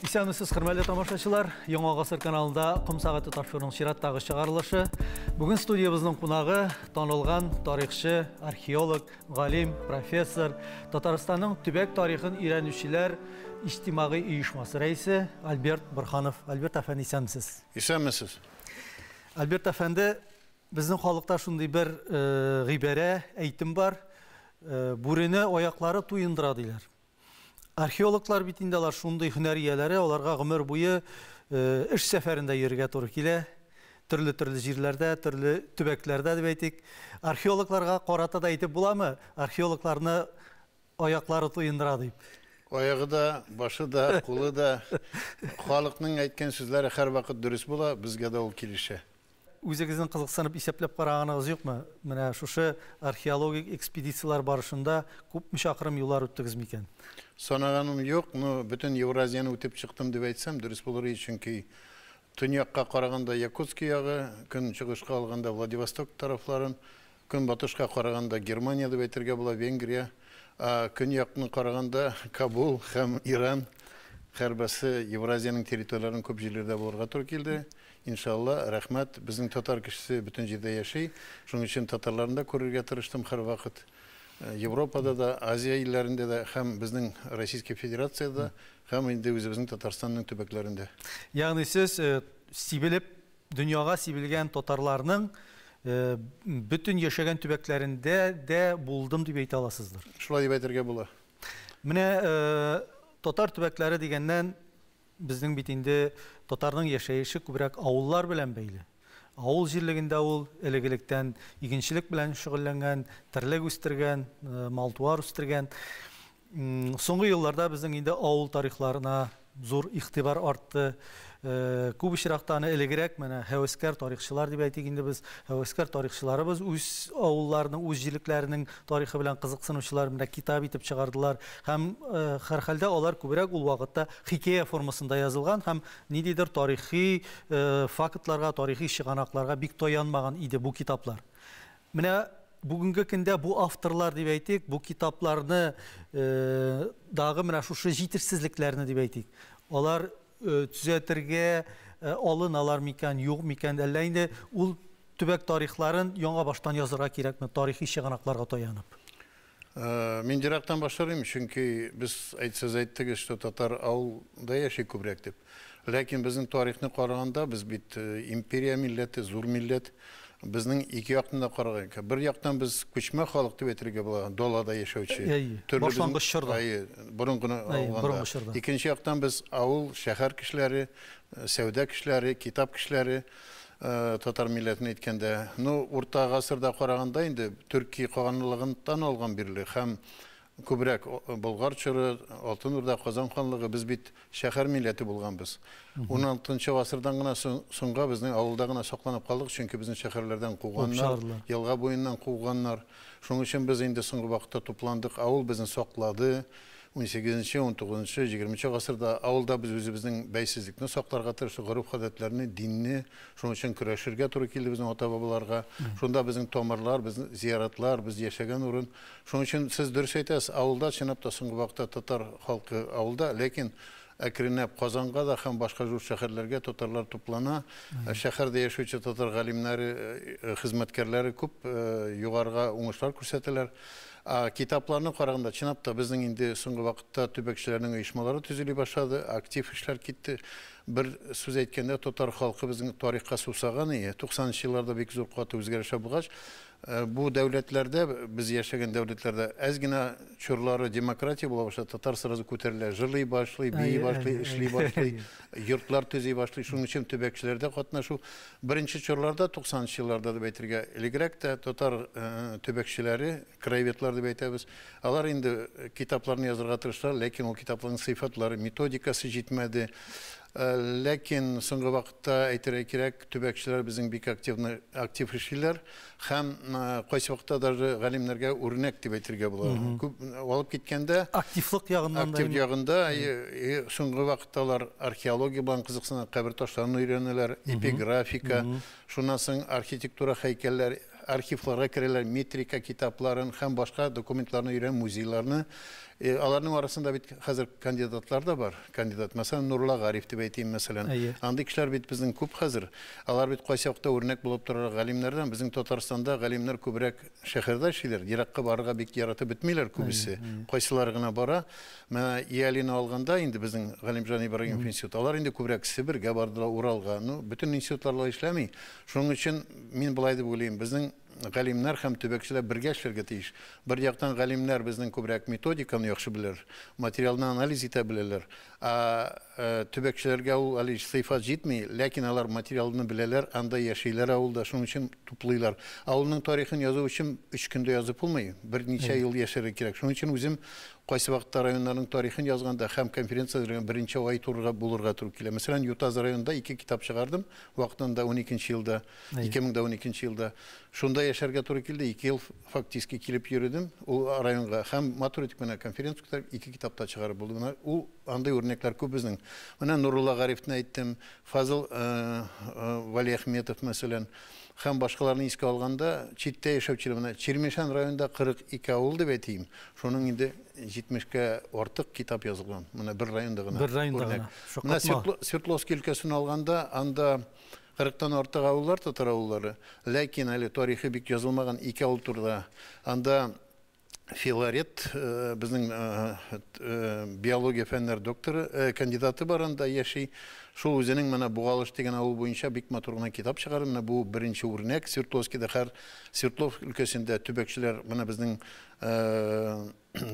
Исәнмесез, хөрмәтле тамашачылар. Яңа гасыр каналында Ком сәгате тапшыруның чираттагы чыгарылышы. Бүген студиябызның кунагы танылган тарихчы, археолог, галим, профессор, Татарстанның төбәк тарихын өйрәнүчеләр иҗтимагый оешмасы рәисе Альберт Борханов. Альберт әфәнди, исәнмесез. Исәнмесез. Альберт әфәнди, безнең халыкта шундый бер гыйбарә, әйтем бар. Бүрене аяклары туендыра диләр. Археологлар бит инде алар шундый һөнәр ияләре, аларга гомер буе эш сәфәрендә йөрергә туры килә. Төрле җирләрдә, төрле төбәкләрдә дип әйтик. Археологларга карата да әйтеп буламы? Археологларны аяклары туендыра дип. Аягы да, башы да, кулы да, халыкның әйткән сүзләре һәр вакыт дөрес була, безгә дә ул килешә. Үзегезнең кызыксынып исәпләп караганыгыз юкмы? Менә шушы археологик экспедициялар барышында күпме чакрым юллар үттегез микән? Санаганым юк, но бөтен Евразияны үтеп чыктым дип әйтсәм, дөрес булыр иде, чөнки төньякка караганда Якутск ягы, көнчыгышка алганда Владивосток тарафларын, көнбатышка караганда Германия дип әйтергә була, Венгрия, көньякны караганда Кабул һәм Иран, һәрбәсе Евразияның территорияларын күп җирләрдә булырга туры килде. Иншалла, рәхмәт, безнең татар кешесе бөтен җирдә яши. Шуның өчен татарларны да күрергә тырыштым һәр вакыт. Европада да, Азия илләрендә дә, һәм безнең Российская Федерациядә, һәм инде үзебезнең Татарстанның төбәкләрендә. Ягъни сез сибелеп, дөньяга сибелгән татарларның бөтен яшәгән төбәкләрендә дә булдым дип әйтә аласыздыр. Шулай дип әйтергә була. Менә татар төбәкләре дигәннән безнең бит инде татарның яшәеше күбрәк авыллар белән бәйле. Авыл җирлегендә ул элегелектән игенчелек белән шөгыльләнгән, терлек үстергән, мал-туар үстергән. Соңгы елларда безнең инде авыл тарихларына зур игътибар артты. Күп очракта аны элегрәк менә һәвәскәр тарихчылар дип әйтик инде без, һәвәскәр тарихчыларыбыз үз авылларының, үз җирлекләренең тарихы белән кызыксынучылар менә китап итеп чыгардылар. Һәм һәрхәлдә алар күбрәк ул вакытта хикәя формасында язылган һәм ниндидер тарихи фактларга, тарихи чыганакларга бик таянмаган иде бу китаплар. Менә бүгенге көндә бу авторлар дип әйтик, бу китапларны дагы менә шушы җитешсезлекләрне дип әйтик. Алар төзәтергә алыналар микән, юк микән, әллә инде ул төбәк тарихларын яңа баштан язырга кирәкме, тарихи чыганакларга таянып? Мин ерактан башлыйм, чөнки без әйттегез, что татар авылда яши күбрәк дип. Ләкин безнең тарихны караганда, без бит империя милләте, зур милләт. Безнең ике яктан караган. Бер яктан без күчмә халык дип әйтергә була, далада яшәүче. Башлангыч чорда. Борынгы алганда. Икенче яктан без авыл, шәһәр кешеләре, сәүдә кешеләре, китап кешеләре, татар милләтен әйткәндә, урта гасырда караганда инде Төркия каганлыгыннан алган бирле һәм күбрәк Болгар чоры, Алтын Урда, Казан ханлыгы, без бит шәһәр милләте булганбыз. 16-нчы гасырдан гына соңга безнең авылда гына сакланып калдык, чөнки безнең шәһәрләрдән куганнар, елга буеннан куганнар. Шуның өчен без инде соңгы вакытта тупландык, авыл безне саклады. 18-нче, 19-нчы, 20-нче гасырда авылда без үзебезнең бәйсезлекне сакларга тырыштык, гореф-гадәтләрне, динне, шуның өчен көрәшергә туры килде безнең ата-бабаларга. Шунда безнең тамырлар, безнең зияратлар, biz яшәгән урын. Шуның өчен сез дөрес әйтәсез, авылда чынлап та соңгы вакытта татар халкы авылда, ләкин әкренләп Казанга да һәм башка зур шәһәрләргә татарлар туплана. Шәһәрдә яшәүче татар галимнәре, хезмәткәрләре күп югарыга уңышлар күрсәтәләр. Китапларны караганда чынлап та безнең инде соңгы вакытта төбәкчеләрнең оешмалары төзели башлады, актив эшләр китте. Бер сүз әйткәндә татар халкы безнең тарихка сусаган иде. 90-нчы елларда бик зур каты үзгәрешләр булгач, бу дәүләтләрдә, без яшәгән дәүләтләрдә әз генә чорлары демократия була башлады, татар сразу күтәрелә, җырлый башлый, бии башлый, эшли башлый, йортлар төзи башлый. Шуның өчен төбәкчеләрдә катнашу беренче чорларда 90-нчы елларда дип әйтергә элегрәк тә татар төбәкчеләре, краеведлар дип әйтәбез. Алар инде китапларны язырга тырыштылар, ләкин ул китапларның сыйфатлары, методикасы җитмәде. Ләкин соңгы вакытта әйтергә кирәк, төбәкчеләр безнең бик актив эшлиләр һәм кайсы вакытта даже галимнәргә үрнәк дип әйтергә була. Күп алып киткәндә активлык ягыннан актив ягында соңгы вакытталар археология белән кызыксына, кабер ташларын өйрәнәләр, эпиграфика, шуннан соң архитектура, һәйкәлләр, архивларга керәләр, метрика китапларын һәм башка документларны өйрән, музейларны Аларның арасында бит хәзер кандидатлар да бар. Кандидат, мәсәлән, Нурла Гариф дип әйтим, мәсәлән. Андый кешеләр бит безнең күп хәзер. Алар бит кайсы вакытта үрнәк булып торар галимнәрдән. Безнең Татарстанда галимнәр күбрәк шәһәрдә эшлиләр. Еракка барырга бик яратып бетмиләр күбесе. Кайсылар гына бара. Менә Иялине алганда инде безнең Галимҗан Ибраһимов институты. Алар инде күбрәк Себергә бардылар, Уралга. Ну, бөтен институтларда эшләми. Шуның өчен мин булай дип уйлыйм. Безнең галимнәр һәм төбәкчеләр бергә эшләргә тиеш. Бер яктан галимнәр безнең күбрәк методиканы яхшы беләләр, материалны анализ итә беләләр. Төбәкчеләргә ул әле сыйфат җитми, ләкин алар материалны беләләр, анда яшиләр авылда, шуның өчен туплыйлар. Авылның тарихын язу өчен 3 көндә язып булмый, берничә ел яшәргә кирәк. Шуның өчен үзем кайсы вакытта районнарның тарихын язганда һәм конференцияләргә беренче ай турырга булырга туры килә. Мәсәлән, Ютаз районында 2 китап чыгардым, вакытында 12нче елда, 2012нче елда. Шунда яшәргә туры килде, 2 ел фактически килеп йөрдем ул районга һәм матуритик менә конференция 2 китапта чыгарып булды. Ул андай үрнәкләр күп безнең. Менә Нурулла Гарифны әйттем, Фазыл Валиәхметов мәсәлән, һәм башкаларны искә алганда, читтә яшәүчеләр менә Чирмешан районында 42 авыл дип әйтим. Шуның инде 70кә артык китап язылган. Менә бер районда гына. Бер районда гына. Менә Свердловский өлкәсен алганда, анда 40тан артык авыллар, татар авыллары. Ләкин әле тарихи бик язылмаган 2 авыл турында. Анда Филарет, безнең биология фәннәр докторы, кандидаты бар анда яши. Шул үзенең менә Бугалыш дигән авыл буенча бик матур гына китап чыгарып, менә бу беренче үрнәк. Свердловскийда һәр Свердлов өлкәсендә төбәкчеләр менә безнең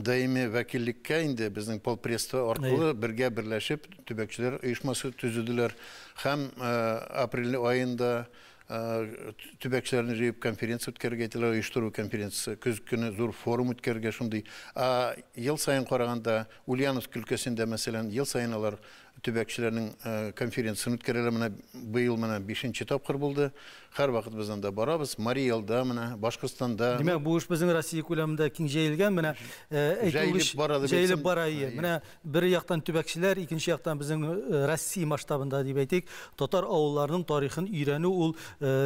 даими вәкиллеккә инде безнең полпредство аркылы бергә берләшеп төбәкчеләр оешмасы төзүделәр. Һәм апрель аенда төбәкчеләрне җыеп конференция үткәрергә итәләр, оештыру конференциясе, көз көне зур форум үткәрергә шундый. Ел сайын караганда Ульяновск өлкәсендә мәсәлән ел сайын алар төбәкчеләрнең конференциясын үткәрәләр. Менә быел менә 5нче тапкыр булды. Һәр вакыт без анда барабыз. Мариэлда, менә Башкортстанда. Димәк, бу эш безнең Россия күләмендә киң җәелгән, менә җәелеп бара. Менә бер яктан төбәкчеләр, икенче яктан безнең Россия масштабында дип әйтик, татар авылларының тарихын өйрәнү ул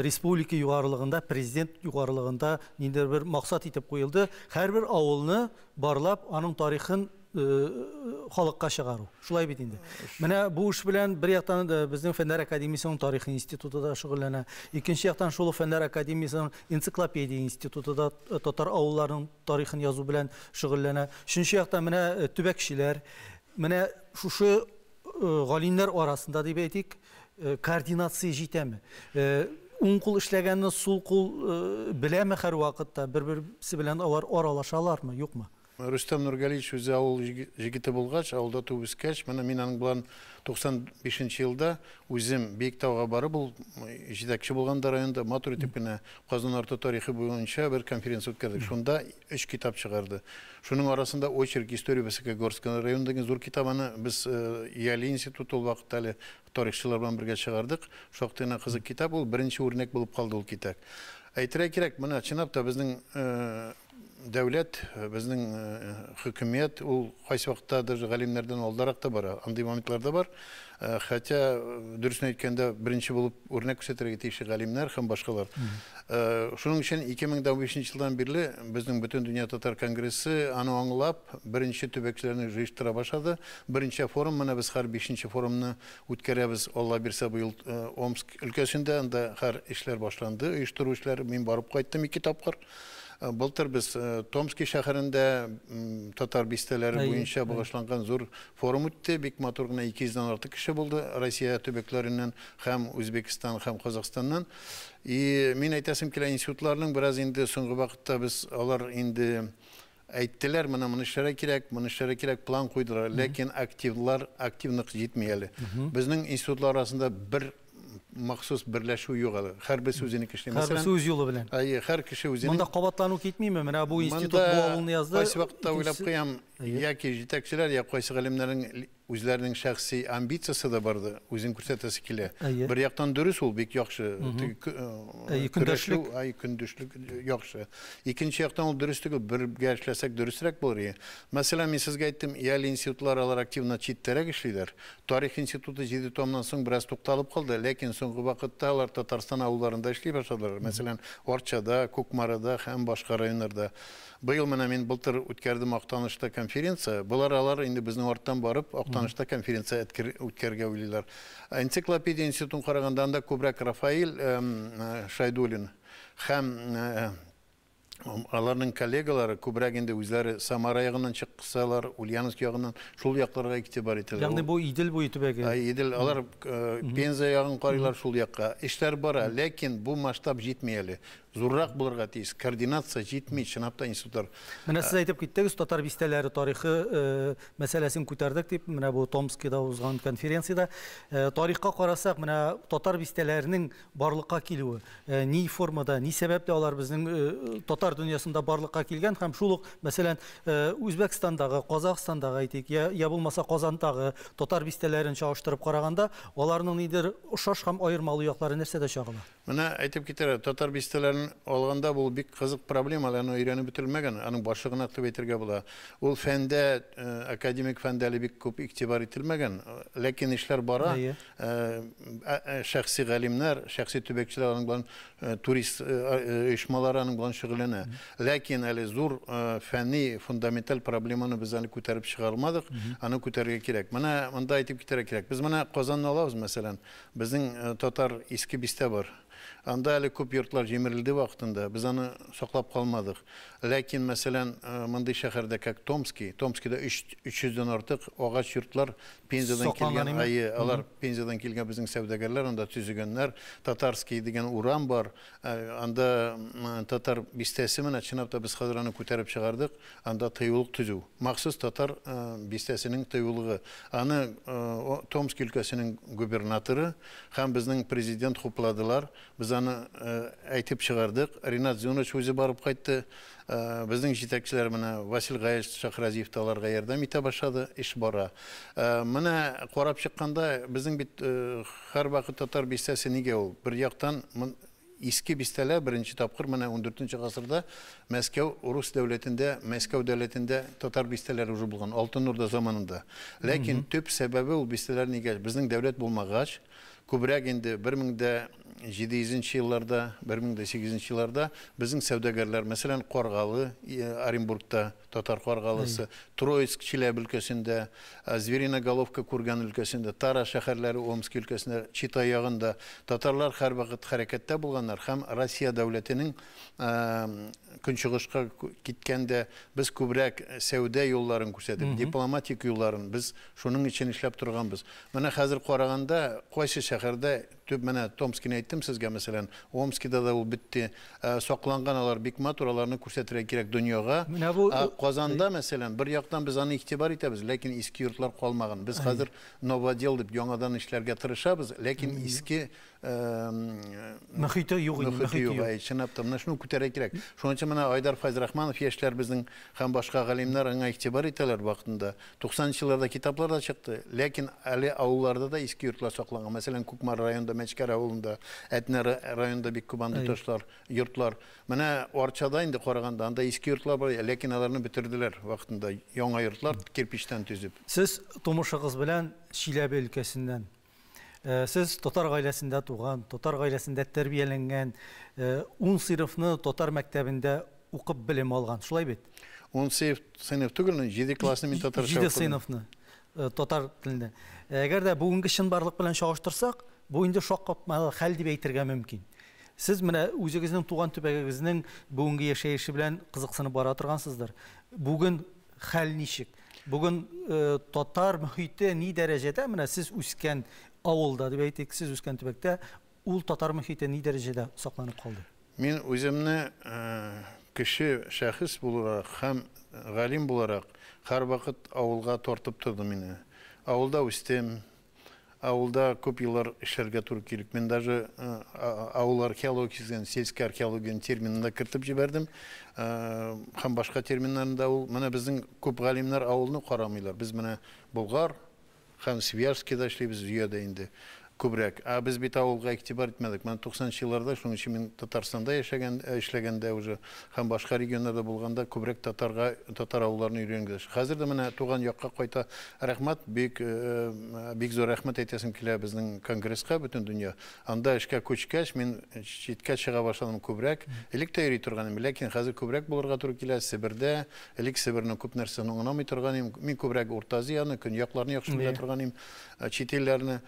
республика югарылыгында, президент югарылыгында ниндидер бер максат итеп куелды. Һәрбер авылны барлап, аның тарихын халыкка чыгару. Шулай бит инде. Менә бу эш белән бер яктан безнең Фәннәр академиясының тарихи институты да шөгыльләнә. Икенче яктан шул Фәннәр академиясының энциклопедия институты да татар авылларының тарихын язу белән шөгыльләнә. Өченче яктан менә төбәкчеләр, менә шушы галимнәр арасында дип әйтик, координация җитәме? Уң кул эшләгәнне сул кул беләме һәр вакытта? Бер-берсе белән алар аралашалармы, юкмы? Рөстәм Нургалиевич үзе авыл җигете булгач, авылда туып үскәч, менә мин аның белән 95нче елда үзем Биектауга барып, ул җитәкче булганда районда матур итеп кенә Казан арты тарихы буенча бер конференция үткәрдек. Шунда 3 китап чыгарды. Шуның арасында очерк история Высокогорска районындагы зур китабаны без Яли институты ул вакытта әле тарихчылар белән бергә чыгардык. Шактый гына кызык китап, ул беренче үрнәк булып калды ул китап. Әйтергә кирәк, менә чынлап та безнең дәүләт, безнең хөкүмәт ул кайсы вакытта даже галимнәрдән алдарак та бара, андый моментларда бар. Хотя дөресен әйткәндә беренче булып үрнәк күрсәтергә тиешле галимнәр һәм башкалар. Шуның өчен 2015 елдан бирле безнең бөтен дөнья татар конгрессы аны аңлап, беренче төбәкчеләрне җыештыра башлады. Беренче форум, менә без һәр 5нче форумны үткәрәбез. Алла бирсә быел Омск өлкәсендә анда һәр эшләр башланды. Оештыру эшләре мин барып кайттым 2 тапкыр. Былтыр без Томский шәһәрендә татар бистәләре буенча багышланган зур форум үтте. Бик матур гына 200-дан артык кеше булды Россия төбәкләреннән һәм Үзбекстан һәм Казакъстаннан. Мин әйтәсем килә, институтларның бераз инде соңгы вакытта без алар инде әйттеләр, менә моны эшләргә кирәк, план куйдылар, ләкин активлык җитми әле. Безнең институтлар арасында бер махсус берләшү юк әле. Һәрберсе үзенең эшләре. Һәрберсе үз юлы белән. Һәр кеше үзенең. Монда кабатлану китмиме? Менә бу институт бу авылны язды. Кайсы вакытта уйлап куям, яки җитәкчеләр, я кайсы галимнәрнең үзләренең шәхси амбициясе дә барды, үзен күрсәтәсе килә. Бер яктан дөрес ул бик яхшы. Көндәшлек яхшы. Икенче яктан ул дөрес түгел, бергә эшләсәк дөресрәк булыр. Мәсәлән, мин сезгә әйттем, Яли институтлары алар активно читтәрәк эшлиләр. Тарих институты 7 томнан соң бераз тукталып калды, ләкин соңгы вакытта алар Татарстан авылларында эшли башладылар. Мәсәлән, Орчада, Кукмарада һәм башка районнарда. Быел менә мин былтыр үткәрдем Актанышта конференция конференция. Булар алар инде безнең арттан барып, Актанышта конференция үткәргә уйлыйлар. Энциклопедия институтын караганда анда күбрәк Рафаил Шайдуллин һәм аларның коллегалары күбрәк инде үзләре Самара ягыннан чыксалар, Ульяновск ягыннан шул якларга игътибар итәләр. Ягъни бу Идел буе төбәге. Идел, алар Пенза ягын карыйлар шул якка. Эшләр бара, ләкин бу масштаб җитми әле. Зуррак булырга тиеш. Координация җитми, чынлапта институтлар. Менә сез әйтеп киттегез, татар бистәләре тарихы мәсьәләсен күтәрдек дип, менә бу Томскида узган конференцияда тарихка карасак, менә татар бистәләренең барлыкка килүе, ни формада, ни сәбәпле алар безнең татар дөньясында барлыкка килгән һәм шул ук, мәсәлән, Үзбәкстандагы, Казакстандагы әйтик, я булмаса Казандагы татар бистәләрен чагыштырып караганда, аларның нидер охшаш һәм аермалы яклары нәрсәдә чагыла? Менә әйтеп китәр, татар бистәләрен алганда бу бик кызык проблемаларны өйрәнеп бетерелмәгән, аның башлыгына дип әйтергә була. Ул фәндә, академик фәндә бик күп игътибар ителмәгән, ләкин эшләр бара. Шәхси галимнәр, шәхси төбәкчеләр аның белән турист оешмалары аның белән шөгыльләнә. Ләкин әле зур фәнни фундаменталь проблеманы без әле күтәреп чыгармадык, аны күтәрергә кирәк. Менә монда әйтеп китәргә кирәк. Без менә Казанны алабыз, мәсәлән, безнең татар иске бистә бар. Анда әле күп йортлар җимерелде вакытында, біз аны саклап калмадык. Ләкин, мәсәлән, мондый шәһәрдә как Томскида 300-дән артык агач йортлар Пензадан килгән, алар Пензадан килгән безнең сәүдәгәрләр анда төзегәннәр. Татарский дигән урам бар. Анда татар бистәсе менә чынлап та без хәзер аны күтәреп чыгардык. Анда тыюлык төзү. Махсус татар бистәсенең тыюлыгы. Аны Томск өлкәсенең губернаторы һәм безнең президент хупладылар. Biz аны әйтеп чыгардык. Ринат Зюнович үзе барып кайтты. Безнең җитәкчеләр менә Васил Гаеш Шахразиев таларга ярдәм итә башлады, эш бара. Менә карап чыкканда безнең бит һәр вакыт татар бистәсе нигә ул? Бер яктан иске бистәләр беренче тапкыр менә 14нче гасырда Мәскәү рус дәүләтендә, Мәскәү дәүләтендә татар бистәләре уже булган, Алтын Урда заманында. Ләкин төп сәбәбе ул бистәләр нигә? Безнең дәүләт булмагач, күбрәк инде 1700 елларда, 1800 елларда безнең сәүдәгәрләр, мәсәлән, Каргалы, Оренбургта татар Каргалысы, Троицк, Челябі өлкәсендә, Звериноголовка, Курган өлкәсендә, Тара шәһәрләре, Омск өлкәсендә, Чита ягында татарлар һәр вакыт хәрәкәттә булганнар һәм Россия дәүләтенең көнчыгышка киткәндә без күбрәк сәүдә юлларын күрсәтеп, дипломатик юлларын біз шуның өчен эшләп торганбыз. Менә хәзер караганда кайсы шәһәрдә төп менә Томскине әйттем сезгә, мәсәлән, Омскида да ул битте, сакланган алар бик матур, аларны күрсәтергә кирәк дөньяга. Казанда, мәсәлән, бер яктан без аны игътибар итәбез, ләкин иске йортлар калмаган. Без хәзер новодел дип яңадан эшләргә тырышабыз, ләкин иске мөхите юк, чынлап та, менә шуны күтәрә кирәк. Шуның өчен менә Айдар Файзрахманов яшьләр безнең һәм башка галимнәр аңа игътибар итәләр вакытында. 90нчы елларда китаплар да чыкты, ләкин әле авылларда да иске йортлар сакланган. Мәсәлән, Күкмар районында, Мәчкәр авылында, Әтнә районында бик күп андый ташлар, йортлар. Менә Арчада инде караганда анда иске йортлар бар, ләкин аларны бетерделәр вакытында, яңа йортлар кирпичтән төзеп. Сез тумышыгыз белән Чиләбе өлкәсеннән, сез татар гаиләсендә туган, татар гаиләсендә тәрбияләнгән, 10 сыйныфны татар мәктәбендә укып белем алган, шулай бит? 10 сыйныф түгел, 7 классны мин татарча укыдым. 7 сыйныфны татар телендә. Әгәр дә бүгенге чынбарлык белән чагыштырсак, бу инде шаккатмалы хәл дип әйтергә мөмкин. Сез менә үзегезнең туган төбәгегезнең бүгенге яшәеше белән кызыксынып бара торгансыздыр. Бүген хәл ничек? Бүген татар мөхите ни дәрәҗәдә, менә сез үскән авылда дип әйтик, сез үскән төбәктә, ул татар мөхите ни дәрәҗәдә сакланып калды? Мин үземне кеше шәхес буларак һәм галим буларак һәр вакыт авылга тартып тордым мине. Авылда үстем, авылда күп еллар эшләргә туры килеп, мен даже авыл археологиясен, сельская археология терминында кертеп җибәрдем. Һәм башка терминнарында ул, менә безнең күп галимнәр авылны карамыйлар. Без менә Болгар һәм Свияжскида эшлибез, Зөядә инде. күбрәк. Без бит авылга игътибар итмәдек. Мен 90-нчы елларда, шуның өчен мин Татарстанда эшләгәндә уже һәм башка регионнарда булганда күбрәк татар авылларын өйрәнгән. Хәзер дә менә туган якка кайта. Рәхмәт, бик зур рәхмәт әйтәсем килә безнең конгресска, бөтен дөнья. Анда эшкә күчкәч, мин читкә чыга башладым күбрәк. Элек тә йөри торганым, ләкин хәзер күбрәк булырга туры килә. Себердә, элек Себерне күп нәрсәне аңламый торганым. Мин күбрәк Урта Азияны, Көньякларны яхшы белә торганым. Чит илләрне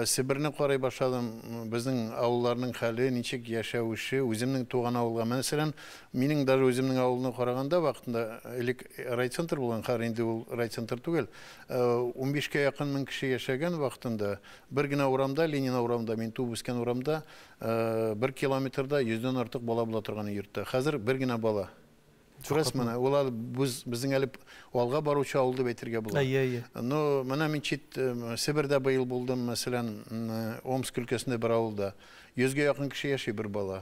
Себерне карый башладым. Безнең авылларның хәле, ничек яшәүше, үземнең туган авылга. Мәсәлән, минең даже үземнең авылны караганда вакытында элек райцентр булган, хәзер инде ул райцентр түгел. 15-кә якын мең кеше яшәгән вакытында бер генә урамда, Ленина урамында, мин туып үскән урамда 1 километрда 100дән артык бала була торган йортта. Хәзер бер генә бала. Күрәсезме, улар безнең әле алга баручы авыл дип әйтергә була. Но менә мин чит Себердә быел булдым, мәсәлән, Омск өлкәсендә бер авылда 100гә якын кеше яши, бер бала.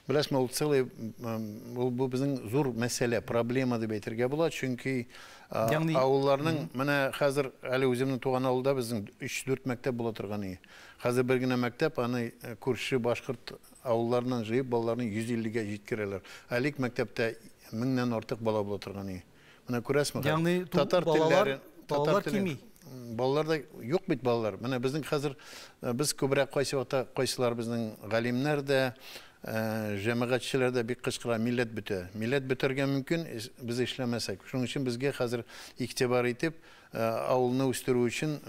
Беләсезме, ул целый бу безнең зур мәсьәлә, проблема дип әйтергә була, чөнки авылларның менә хәзер әле үземнең туган авылда безнең 3-4 мәктәп була торган иде. Хәзер бер генә мәктәп, аны күрше башкорт авылларынан җыеп, балаларны 150гә җиткерәләр. Әлек мәктәптә 1000дән артык бала була торган иде. Менә күрәсезме? Ягъни балалар кими? Балалар да юк бит балалар. Менә безнең хәзер без күбрәк кайсылар безнең галимнәр дә, җәмәгатьчеләр дә бик кычкыра, милләт бетә. Милләт бетәргә мөмкин, без эшләмәсәк. Шуның өчен безгә хәзер игътибар итеп, авылны үстерү өчен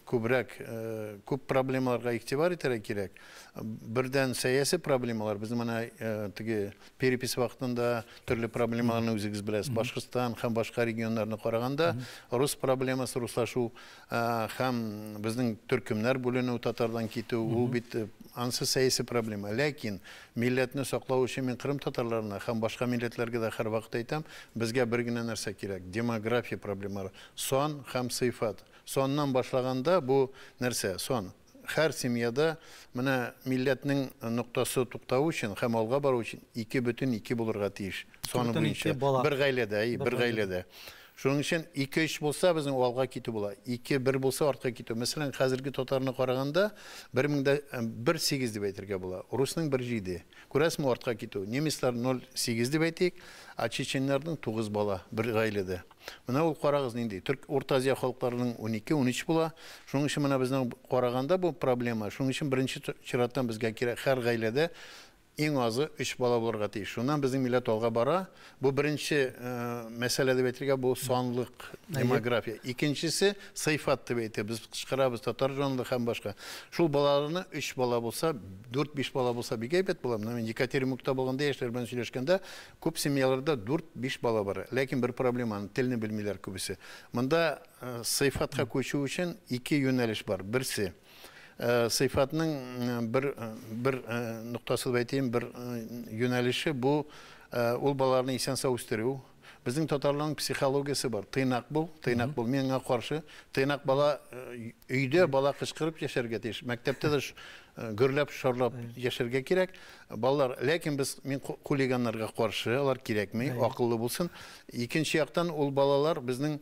күп проблемаларга игътибар итәргә кирәк. Бердән сәяси проблемалар, без менә теге перепис вакытында төрле проблемаларны үзегез беләсез. Башкортстан һәм башка регионнарны караганда рус проблемасы, руслашу һәм безнең төркемнәр бүленү, татардан китү, ул бит ансы сәяси проблема. Ләкин милләтне саклау өчен мин Кырым татарларына һәм башка милләтләргә дә һәрвакыт әйтәм, безгә бер генә нәрсә кирәк: демография проблемалары, сон һәм сыйфат. Соннан башлаганда бу нәрсә? Сон. Һәр семьяда менә милләтнең ноктасы туктау өчен һәм алга бару өчен 2,2 булырга тиеш. Соны буенча бер гаиләдә. Шуның өчен 2-3 булса безнең алга китү була. 2-1 булса артка китү. Мәсәлән, хәзерге татарны караганда 1000-1,8 дип әйтергә була. Русның 1,7. Күрәсезме, артка китү. Немецлар 0,8 дип әйтик, а чеченнәрнең 9 бала бер гаиләдә. Менә ул карагыз нинди. Урта Азия халыкларының 12-13 була. Шуның өчен менә безнең караганда бу проблема. Шуның өчен беренче чираттан безгә кирәк һәр гаиләдә иң азы 3 бала булырга тиеш. Шуннан безнең милләт алга бара. Бу беренче мәсьәлә дип әйтергә, бу сонлык, демография. Икенчесе сыйфат дип әйтә. Без кычкырабыз татар җанлы һәм башка. Шул балаларны 3 бала булса, 4-5 бала булса бик әйбәт була. Менә мин Екатеринбургта булганда, яшьләр белән сөйләшкәндә, күп семьяларда 4-5 бала бар. Ләкин бер проблема, телне белмиләр күбесе. Монда сыйфатка күчү өчен 2 юнәлеш бар. Берсе сыйфатның бер ноктасы дип әйтәм, бер юнәлеше бу ул балаларны исән-сау үстерү. Безнең татарларның психологиясе бар. Тыйнак бул, миңа каршы. Тыйнак бала өйдә бала кычкырып яшәргә тиеш. Мәктәптә дә гөрләп, шарлап яшәргә кирәк. Балалар, ләкин мин хулиганнарга каршы, алар кирәкми, акыллы булсын. Икенче яктан ул балалар безнең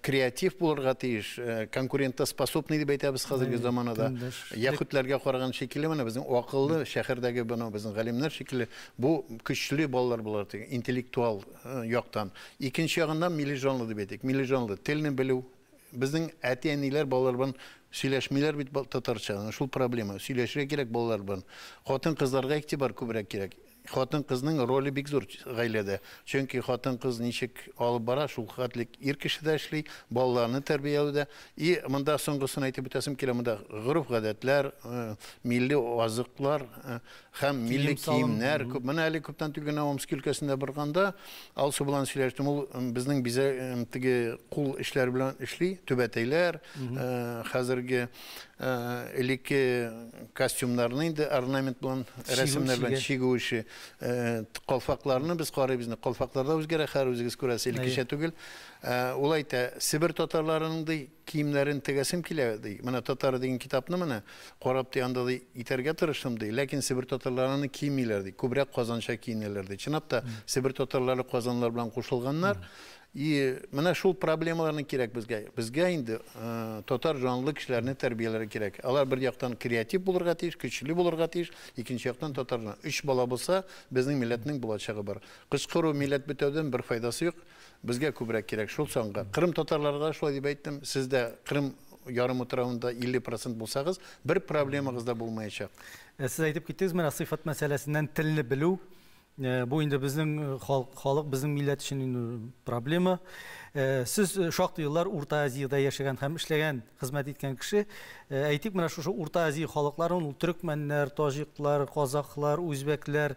креатив булырга тиеш, конкурентоспособный дип әйтәбез хәзерге заманда. Яһүдләргә караган шикелле, менә безнең акыллы шәһәрдәге безнең галимнәр шикелле бу көчле балалар булар, интеллектуал яктан. Икенче ягыннан милли җанлы дип әйтик. Милли җанлы телне белү. Безнең әти-әниләр балалар белән сөйләшмиләр бит татарча. Шул проблема. Сөйләшергә кирәк балалар белән. Хатын-кызларга игътибар күбрәк кирәк. Хатын-кызның роле бик зур гаиләдә. Чөнки хатын-кыз ничек алып бара, шул хәтлек ир кеше дә эшли, балаларны тәрбияләүдә. И монда соңгысын әйтеп үтәсем килә, монда гореф-гадәтләр, милли азыклар һәм милли киемнәр. Менә әле күптән түгел Омск өлкәсендә барганда, алсу белән сөйләштем, ул безнең теге кул эшләр белән эшли, түбәтәйләр, хәзерге элекке костюмнарны инде орнамент белән, рәсемнәр белән чигүче калфакларны без карыйбыз. Калфакларда үзгәрә, һәр үзегез күрәсез, элеккечә түгел. Ул әйтә, Себер татарларының киемнәрен тегәсем килә ди. Менә татар дигән китапны менә карап тигәндә итәргә тырыштым ди. Ләкин Себер татарларының киемиләр ди. Күбрәк казанча киенәләр ди. Чынлап та Себер татарлары казанлар белән кушылганнар. Менә шул проблемаларны кирәк безгә. Безгә инде татар жанлы кешеләрне тәрбияләргә кирәк. Алар бер яктан креатив булырга тиеш, көчле булырга тиеш, икенче яктан татарны. 3 бала булса, безнең милләтнең булачагы бар. Кычкыру милләт бетәүдән бер файдасы юк. Безгә күбрәк кирәк шул санга. Кырым татарларга шулай дип әйттем, сез дә Кырым ярым утравында 50% булсагыз, бер проблемагыз да булмаячак. Сез әйтеп киттегез, менә сыйфат мәсьәләсеннән телне белү. Bu инде безнең халык, безнең милләт өчен проблема. Сез шактый еллар Урта Азиядә яшәгән һәм эшләгән, хезмәт иткән кеше. Әйтик, менә шушы Урта Азия халыкларын, ул төрекмәннәр, таҗиклар, казаклар, үзбәкләр,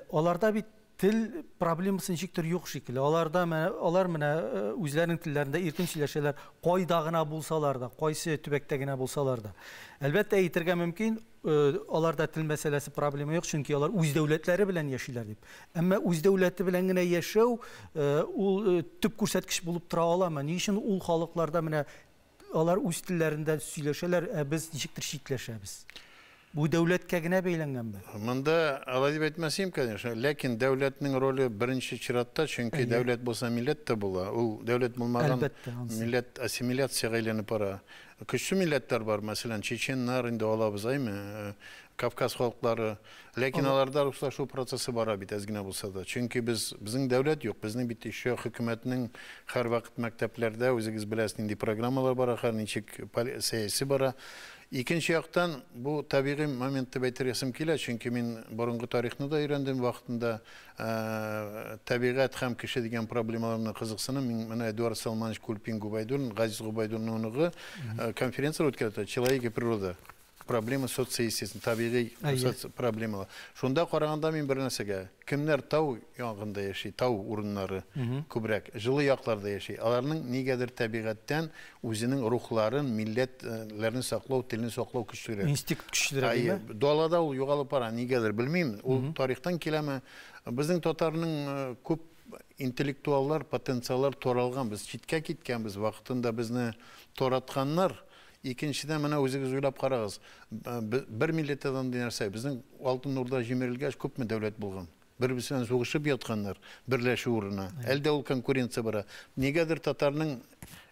аларда бит тел проблемасы ничектер юк шикелле. Алар менә үзләренең телләрендә иркен сөйләшәләр, кайда гына булсалар да, кайсы төбәктә генә булсалар да. Әлбәттә әйтергә мөмкин, аларда тел мәсьәләсе проблема юк, чөнки алар үз дәүләтләре белән яшиләр дип. Әмма үз дәүләте белән генә яшәү ул төп күрсәткеч булып тора аламы? Ни өчен ул халыкларда менә алар үз телләрендә сөйләшәләр, ә без ничектер чикләшәбез? Bu dövlətkə генә бәйләнгәнме? Монда алай дип әйтмәсем, конечно, ләкин дәүләтнең роле беренче чиратта, чөнки дәүләт булса милләт тә була. Ул дәүләт булмаган милләт ассимиляциягә әйләнеп бара. Көчле милләтләр бар, мәсәлән, чеченнар инде алабыз, Кавказ халыклары, ләкин аларда шул процессы бара бит әз генә булса да. Чөнки безнең дәүләт юк, безнең бит еще хөкүмәтнең һәрвакыт мәктәпләрдә үзегез беләсез нинди программалар бара, һәр ничек сәяси бара. Икенче яктан, бу табигый моментты әйтергәсем килә, чөнки мин борынгы тарихны да өйрәндем вакытында, табигать һәм кеше дигән проблемаларны кызыксынам. Мин менә Эдуард Салманович Кульпин Губайдуллин, Газиз Губайдуллинның оныгы конференция үткәрде, «Человек и природа». Проблема социоестественная, табигый проблемалар. Шунда караганда мин бер нәрсәгә, кемнәр тау ягында яши, тау урыннары күбрәк, җылы якларда яши. Аларның нигәдер табигатьтән үзенең рухларын, милләтләрне саклау, телне саклау көчлерәк. Инстинкт көчлерәк. Далада ул югалып бара, нигәдер белмим. Ул тарихтан киләме? Безнең татарның күп интеллектуаллар, потенциаллар таралган. Без читкә киткәнбез, вакытында безне таратканнар. Икенчедән, менә үзегез уйлап карагыз. Бер милләттән нәрсә, безнең Алтын Урда җимерелгәч күпме дәүләт булган. Бер-берсе белән сугышып ятканнар, берләшү урынына. Әлдә ул конкуренция бара. Нигәдер татарның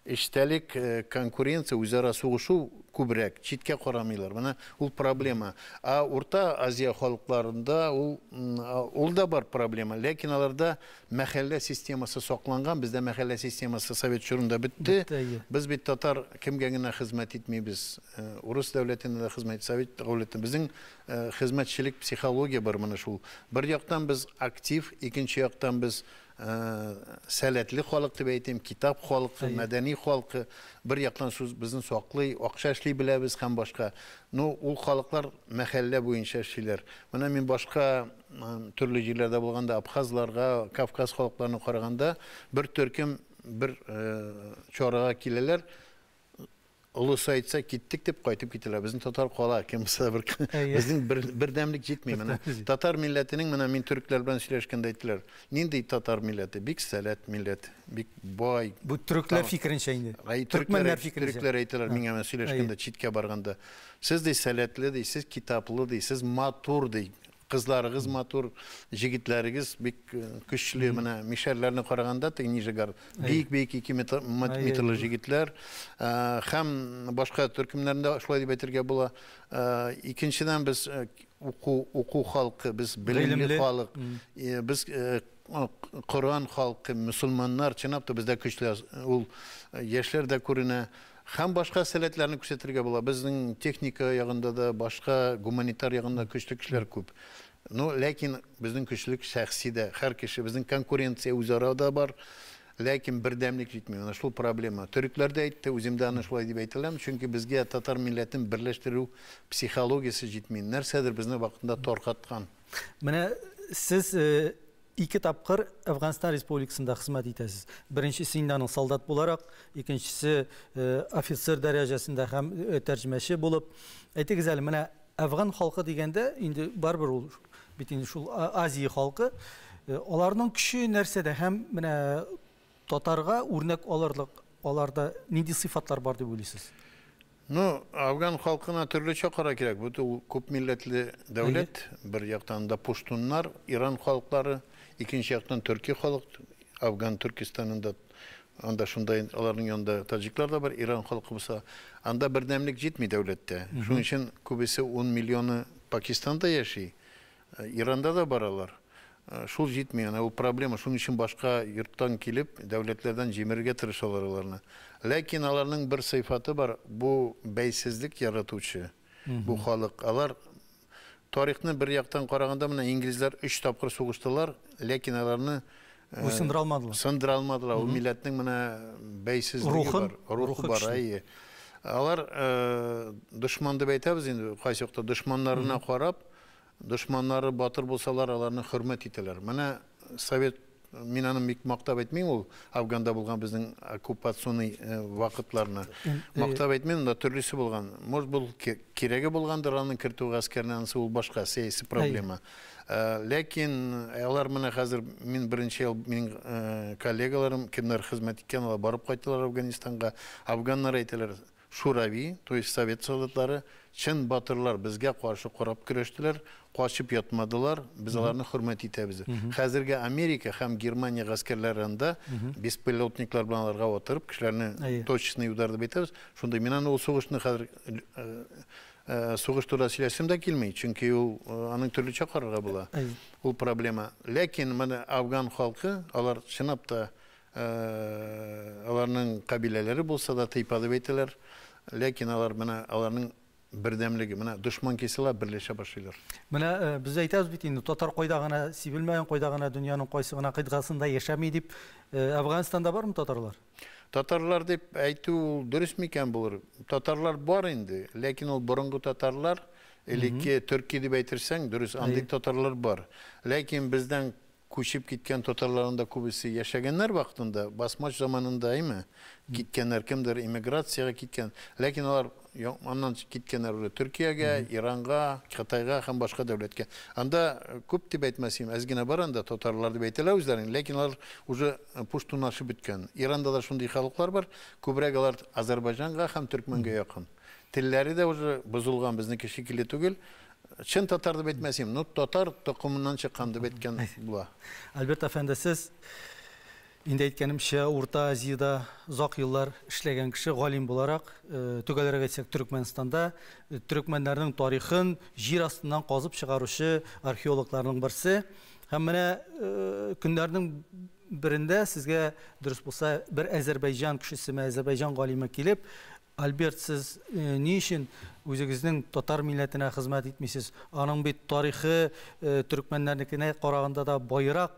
эштәлек конкуренция, үзара сугышу күбрәк, читкә карамыйлар. Менә ул проблема. Урта Азия халыкларында ул да бар проблема. Ләкин аларда мәхәллә системасы сакланган, бездә мәхәллә системасы Совет чорында бетте. Без бит татар кемгә генә хезмәт итмибез. Урыс дәүләтендә дә хезмәт, Совет дәүләтендә. Безнең хезмәтчелек психология бар менә шул. Бер яктан без актив, икенче яктан без сәләтле халык дип әйтим, китап халкы, мәдәни халкы, бер яктан безнең саклый, акча эшли беләбез һәм башка. Ул халыклар мәхәллә буенча эшлиләр. Менә мин башка төрле җирләрдә булганда, абхазларга, Кавказ халыкларына караганда, бер төркем бер чарага киләләр. Улысы әйтсә, киттек дип кайтып китәләр. Безнең татар кала, кемсә безнең бер дәмлек җитми. Менә татар милләтенең, менә мин төрекләр белән сөйләшкәндә әйттеләр. Нинди татар милләте? Бик сәләт милләт, бик бай. Бу төрекләр фикеренчә инде. Төрекләр әйтәләр миңа сөйләшкәндә, читкә барганда. Сез ди сәләтле ди, сез китаплы ди, сез матур ди. Кызларыгыз матур, җигетләрегез бик көчле, менә мишәрләрне караганда нижегар бик 2 метрлы җигетләр, һәм башка төркемнәрендә шулай дип әйтергә була. Икенчедән, без уку халкы, без белемле халык, без Коран халкы, мөселманнар, чынлап та бездә көчле ул яшьләр дә күренә. Һәм башка сәләтләрне күрсәтергә була. Безнең техника ягында да, башка гуманитар ягында көчле кешеләр күп. Ләкин безнең көчлек шәхси дә, һәр кеше, безнең конкуренция үзара да бар, ләкин бердәмлек җитми. Менә шул проблема. Төрекләр дә әйтте, үзем дә аны шулай дип әйтәләм, чөнки безгә татар милләтен берләштерү психологиясе җитми. Нәрсәдер безне вакытында таркаткан. Менә сез 2 тапкыр Афганстан Республикасында хезмәт итәсез. Беренчесе инде солдат буларак, икенчесе офицер дәрәҗәсендә һәм тәрҗемәче булып. Әйтегез әле, менә Афган халкы дигәндә инде барбер ул бит инде шул Азия халкы. Аларның көче нәрсәдә һәм менә татарга үрнәк алырлык, аларда нинди сыйфатлар бар дип уйлыйсыз? Афган халкына төрлечә кара кирәк. Бу күп милләтле дәүләт, бер яктан да пуштуннар, Иран халыклары, икенче яктан Төркия халык, Afgan Türkistan'ında anda şunday aların yanında Taciklar da var, İran halkı bulsa anda birdemlik jitmi devlette. Şunun için kubisi 10 milyonu Pakistan'da yaşıyor. İran'da da baralar. Şul jitmi yani o problemi. Şunun için başka yurttan gelip devletlerden cimirge tırışalarlarına. Lakin alarının bir sıfatı var. Bu beysizlik yaratıcı. Bu halk alar tarihini bir yaktan qaraganda İngilizler 3 tapqır soğuştular. Lakin alarını sındır almadılar. O milletin beysizliği var. Ruhu var. Alar düşmandı beytemiz indi. Qaysı yoqda düşmanlarına qarab, düşmanları batır bolsalar alarını hürmet iteler. Mana Sovet minanın bik maqtab etmeyin ol Afganda bulgan bizning okkupatsioniy vaqtlarını. Maqtab etmeyin da türlüsü bulgan. Может bul keregi bulgandır anın kirtuğu askerlansı ol başqa siyasi problema. Lakin alar mana hazır min birinchi yıl mening kollegalarım kimler hizmet etken alar barıp qayttılar Afganistan'a. Afganlar aytdilar Şuravi, to есть Sovet soldatlары çın batırlar bizge karşı korap güreştiler, kaçıp yatmadılar, biz alarını hürmet etebіз. Hazırga Amerika hem Germaniya askerlerinde biz pilotniklar bilan alarga oturup kişilerini точный udardı betebіз. Şunda menan o soğuşunu hazır soğuş turda söylesim de kelmey, çünkü o anın türlüçe qararga bula. O problema. Lakin mana Afgan halkı alar çınap da alarının kabileleri bulsa da teypadı beytiler. Lakin alar mana alarının birdemligi, mana düşman keseler birleşe başlaylar. Mana biz aytamiz bit endi Tatar qoydagana, sibilmagan qoydagana dünyanın qoysuguna qıydgasında yaşamay dip Afganistan'da var mı Tatarlar? Tatarlar dep aytуу dürüst miken bulur. Tatarlar var indi. Lakin ol burungu Tatarlar eliki Türkiye dep aytırsan dürüst andik Tatarlar var. Lakin bizden koşup gitken Tatarların da kubisi yaşaganlar vaktinde basmaç zamanında değil mi? Gitkenler kimdir? İmigrasyaya gitken. Lakin onlar ondan gitkenler öyle Türkiye'ye, İran'a, Xitay'a hem başka devletke. Anda küp dip etmesiyim. Ezgine baranda Tatarlar dip ettiler özlerin. Lakin onlar уже puştunaşı bitken. İran'da da şunday halklar var. Kubregalar Azerbaycan'a hem Türkmen'e yakın. Tilleri de уже bozulgan bizniki şekilde tügül. Çın Tatar dip etmesiyim. Nut Tatar tokumundan çıkan dip etken bula. Albert Efendi siz indi aytganimcha Orta Aziyada uzoq yillar ishlagan kishi g'olim bo'larak tugalarga aytsak Turkmanistonda Türkmenlerning tarixin yer ostidan qozib chiqaruvchi arxeologlarning birisi. Ham mana kunlarning birinde sizge dürüst bo'lsa bir Azerbaycan kishisi, Azerbaycan g'olimi kelib, Albert siz niçin o'zingizning Tatar milletine hizmet etmişsiz? Anın bir tarihi Türkmenlernikine qaraganda da boyroq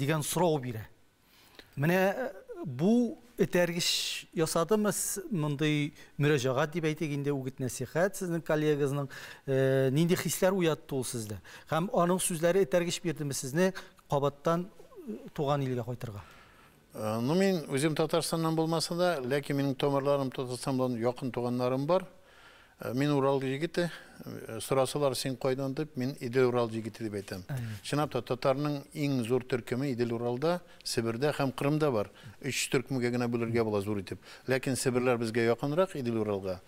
degan so'rov biri. Mana bu etergish yasadımız bunday mürajaat deb aytganda o'git nasihat sizning kollegangizning nindi hislar uyatdi u sizda? Ham onun so'zlari etergish berdimi sizni qabatdan tuğan ilga qaytirga? Ну мен өзім Татарстаннан болмаса да, lakin менің томарларым Татарстаннан yakın туғанларым бар. Мен Урал жігіті, сұрасалар сен қойдан деп, мен Идел Урал жігіті деп айтам. Шынапта Татарның ең зор түркімі Идел Уралда, Сібірде һәм Қырымда бар. 3 түркімге генә бөлерге була зур итеп. Lakin Сібірләр безгә якынрак Идел Уралга.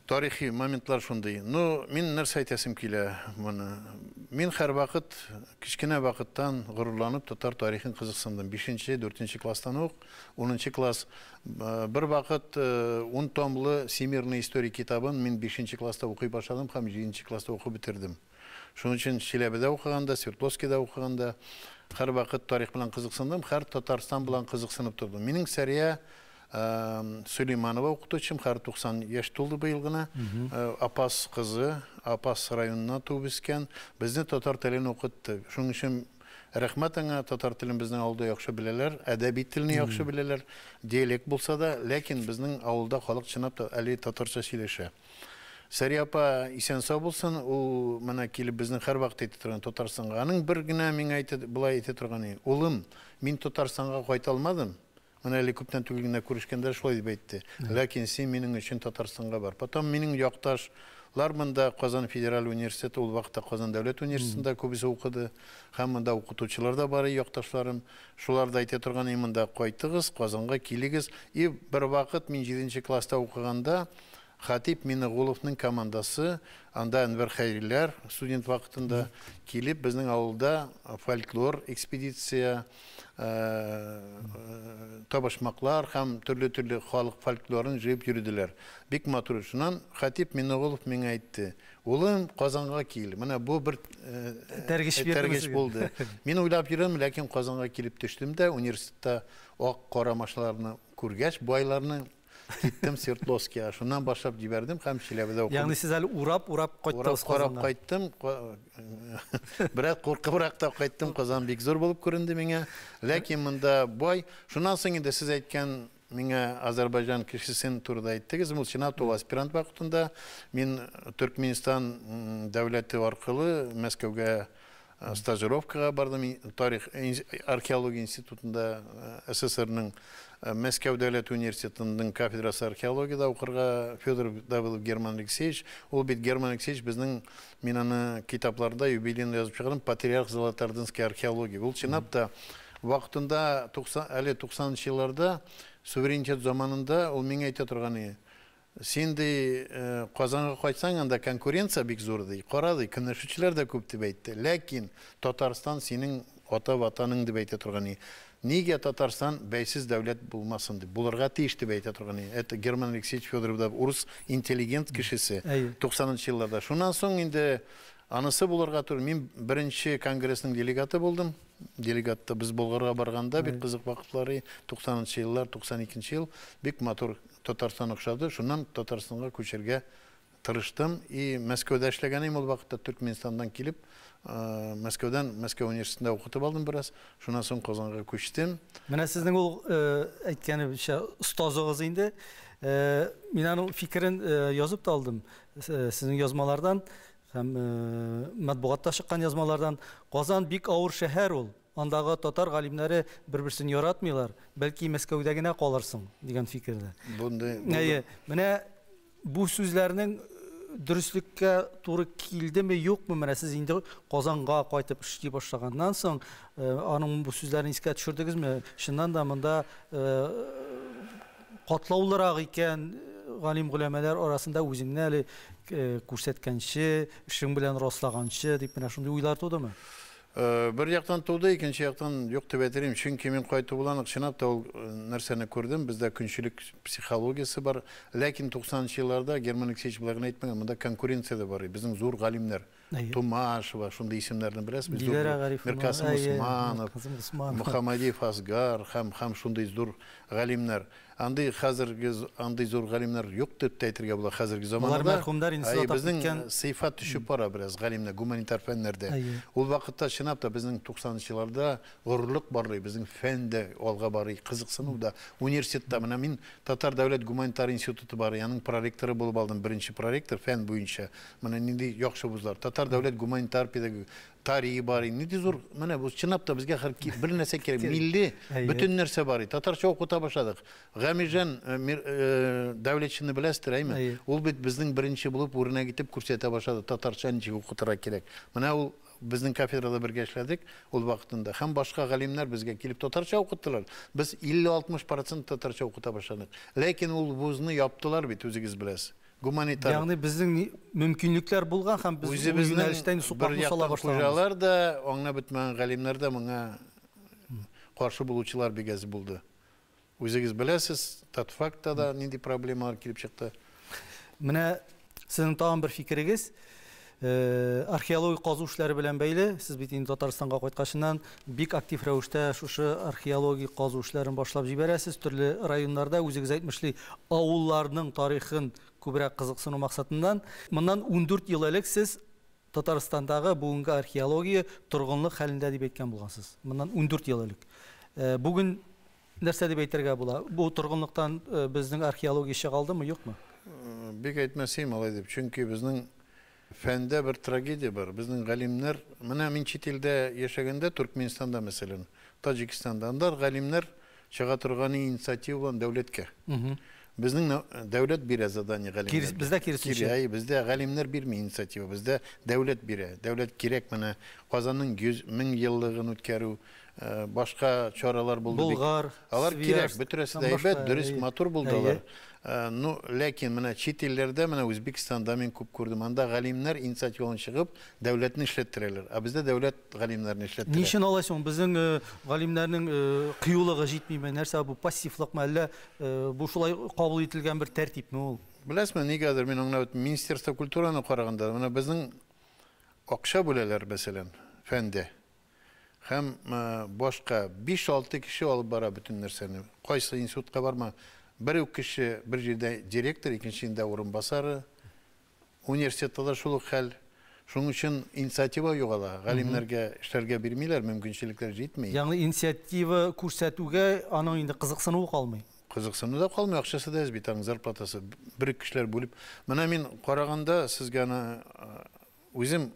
Тарихи моментлар шундай. Ну, мен нәрсә әйтәсем килә моны. Мен һәр вакыт, кичкенә вакыттан горурланып татар тарихын кызыксындым. 5-нче, 4-нче класстан ук, 10-нче класс bir вакыт 10 томлы Всемирная история китабын мен 5-нче класста укый башладым һәм 7-нче класста укып битердем. Шуның өчен Чиләбедә укыганда, Свердловскида укыганда һәр вакыт тарих белән кызыксындым, һәр Татарстан белән кызыксынып тордым. Минем Сәрия Süleymanova okutuşum, her 90 yaş doldu bu yılgına. Apas kızı, Apas rayonuna tuğbisken, bizni Tatar tilini okuttu. Şunun için rahmetine Tatar tilini bizden avulda yaxşı bileler, edebi tilini yaxşı bileler, diyalek bulsa da, lakin bizden avulda xalq çınap da Ali Tatarça söyleşe. Sari apa isen sağ bulsun, o mana kelip bizden her vaqt aytib turgan Tatarstanға. Aның bir gina men bulay aytib turgany, "Улым, men Tatarstanға qayta almadım." Mana eli köpten tügülgünde görüşkenler şolay dep aytdı. Lakin sen mening üçün Tatarstanға бар. Potom mening yoqtaşlar mında Qozon Federal Üniversiteti, ol vaqtda Qozon Davlat Üniversitetinde köbisi okudu. Hem mında okutuvchilar da бар yoqtaşlarım. Şular da ayta turgan mında qaytыгыз, Qozonga keligiz. Bir vaqt men 7-nji klassda okuganda Хатип Миннегуловның командасы, анда Әнвәр Хәйриләр студент вакытында килеп, безнең авылда фольклор экспедиция, табышмаклар һәм төрле халык фольклорын җыеп йөрделәр. Бик матур. Шуннан Хатип Миннегулов миңа әйтте: "Улым, Казанга кил." Менә бу бер тәргеш булды. Мин уйлап йөрәм, ләкин Казанга килеп төштем дә, университетта ак кара машиналарны күргәч, байларны киттем Свердловскига. Шуннан башлап җибәрдем һәм Чиләбедә укыдым. Ягъни сез әле урап кайттыгыз Казанга. Урап кайттым. Бирәк куркыбрак та кайттым. Казан бик зур булып күренде миңа. Ләкин монда бай. Шуннан соң инде сез әйткән миңа Азәрбайҗан кешесен турында әйттегез. Ул Сенат аспирант вакытында мин Төркменстан дәүләте аркылы Мәскәүгә стажировкага бардым. Тарих археология институтында СССРның Мәскәү дәүләт университетының кафедрасы археологияда укырга Федор Давыдов Герман Алексеевич. Ул бит Герман Алексеевич безнең, мин аны китапларда юбилейны язып чыгардым, Патриарх Золотоордынский археология. Ул Сенатта вакытында 90-нчы елларда суверенитет заманында ул миңа әйтә торганы: "Син ди Казанга кайтсаң, анда конкуренция бик зур ди. Кара ди, көнләшүчеләр дә күп дип әйтте. Ләкин Татарстан синең ата-ватаның дип әйтә торганы. Нигә Татарстан бәйсез дәүләт булмасын дип, булырга тиеш дип әйтә торганы." Это Герман Алексеевич Федоров да урыс интеллигент кешесе 90-нчы елларда. Шуннан соң инде анысы булырга туры. Мин беренче конгрессның делегаты булдым. Делегатта без Болгарга барганда бик кызык вакытлары, 90-нчы еллар, 92-нчы ел бик матур Татарстан охшады. Шуннан Татарстанга күчәргә тырыштым. И Мәскәүдә эшләгәнем ул вакытта Төркменстандан килеп, Мәскәү университетында укытып алдым бераз. Шуннан соң Казанга күчтем. Менә сезнең ул әйткәнебезчә остазыгыз инде. Мин аның фикерен язып та алдым. Сезнең язмалардан һәм матбугатта чыккан язмалардан Казан бик авыр шәһәр ул. Андагы татар галимнәре бер-берсен яратмыйлар. Бәлки Мәскәүдә генә калырсың дигән фикердә. Менә бу сүзләрнең дөреслеккә туры килдеме, юкмы? Менә сез инде Казанга кайтып эшли башлаганнан соң аның бу сүзләрен искә төшердегезме? Шуннан да монда катлаулырак икән галим-гөләмәләр арасында үзеңне әле күрсәткәнче, эшең белән раслаганчы дип менә шундый уйлар тудымы? Бер яктан туды, икенче яктан юк дип әйтәм. Чөнки мин кайтып буланык Сенатта ул нәрсәне күрдем. Бездә көнчелек психологиясе бар. Ләкин 90-нчы елларда Герман Алексеевич белән әйтмәгән, монда конкуренция да бар. Безнең зур галимнәр, Тумашева, шундый исемнәрне беләсез, Миркасым Усманов, Мөхәммәдиев Асгар һәм шундый зур галимнәр. Андый хәзерге андый зур галимнәр юк дип әйтергә була хәзерге заманда. Безнең сыйфат төшүп бара бераз галимнәр гуманитар фәннәрдә. Ул вакытта Сенатта безнең 90-нчы елларда горурлык барлый, безнең фәндә алга барый, кызыксыну да. Университетта менә мин Татар дәүләт гуманитар институты бар, яның проректоры булып алдым, беренче проректор фән буенча. Менә нинди яхшы вузлар. Татар дәүләт гуманитар педагог тарихи бар. Нинди зур, менә бу Сенатта безгә бер нәрсә кирәк, милли бөтен нәрсә бар. Татарча укыта башладык. Гамижан дәүләтчене беләсез, әйме? Ул бит безнең беренче булып урына китеп күрсәтә башлады. Татарча ничек укытырга кирәк. Менә ул безнең кафедрада бергә эшләдек ул вакытында. Һәм башка галимнәр безгә килеп татарча укыттылар. Без 50-60% татарча укыта башладык. Ләкин ул вузны яптылар бит, үзегез беләсез. Гуманитар. Ягъни безнең мөмкинлекләр булган һәм без үзебезнең сукмакны сала башлаганбыз. Хуҗалар да, аңна бетмәгән галимнәр дә моңа каршы булучылар бигәз булды. Үзегез беләсез, татфакта да нинди проблемалар килеп чыкты. Менә сезнең тагын бер фикерегез, археология казу эшләре белән бәйле, сез бит инде Татарстанга кайткачыннан бик актив рәвештә шушы археология казу эшләрен башлап җибәрәсез. Төрле районнарда үзегез әйтмешли авылларның тарихын күбрәк кызыксыну максатыннан. Моннан 14 ел элек сез Татарстандагы бүгенге археология торгынлык хәлендә дип әйткән булгансыз. Моннан 14 ел элек. Бүген нәрсә дип әйтергә була? Бу торгынлыктан безнең археология чыгалдымы, юкмы? Бик әйтмәсем алай дип. Чөнки безнең фәндә бер трагедия бар. Безнең галимнәр, менә мин чит илдә яшәгәндә, Төркменстанда мәсәлән, Таҗикстанда, анда галимнәр чыга торган инициатива дәүләткә. Безнең дәүләт бирә задание галимнәр. Бездә киресенчә. Бездә галимнәр бирми инициатива, бездә дәүләт бирә. Дәүләт кирәк менә Казанның 100 мең еллыгын үткәрү, башка чаралар булды. Болгар, алар кирәк, бөтенесе дә әйбәт, дөрес, матур булдылар. Ну, ләкин менә чит илләрдә, менә Үзбекстанда мен күп күрдем, анда галимнәр инициативаны чыгып, дәүләтне эшләттерәләр. Бездә дәүләт галимнәрне эшләттерә. Ничен алайсың? Безнең галимнәрнең кыюлыгы җитмиме? Нәрсә бу пассивлыкмы, әллә бу шулай кабул ителгән бер тәртипме ул? Беләсезме, нигәдер мин аңлап, Министерство культураны караганда, менә безнең акча бүләләр, мәсәлән, фәндә. Һәм башка 5-6 кеше алып бара бөтен нәрсәне. Кайсы институтка барма, bir üç kişi bir yerde direktör, ikincisinde orunbasarı, üniversitede de şuluk hal. Şunun için inisiyativa yok ala. Galimlerge, işlerge bilmiyorlar, mümkünçilikler yetmiyor. Yani inisiyativa kursatuga ana indi kızıksınığı kalmay. Kızıksınığı da kalmıyor, akçası da ez bir tane zarplatası. Bir kişiler bölüp. Bana min qaraganda sizge özüm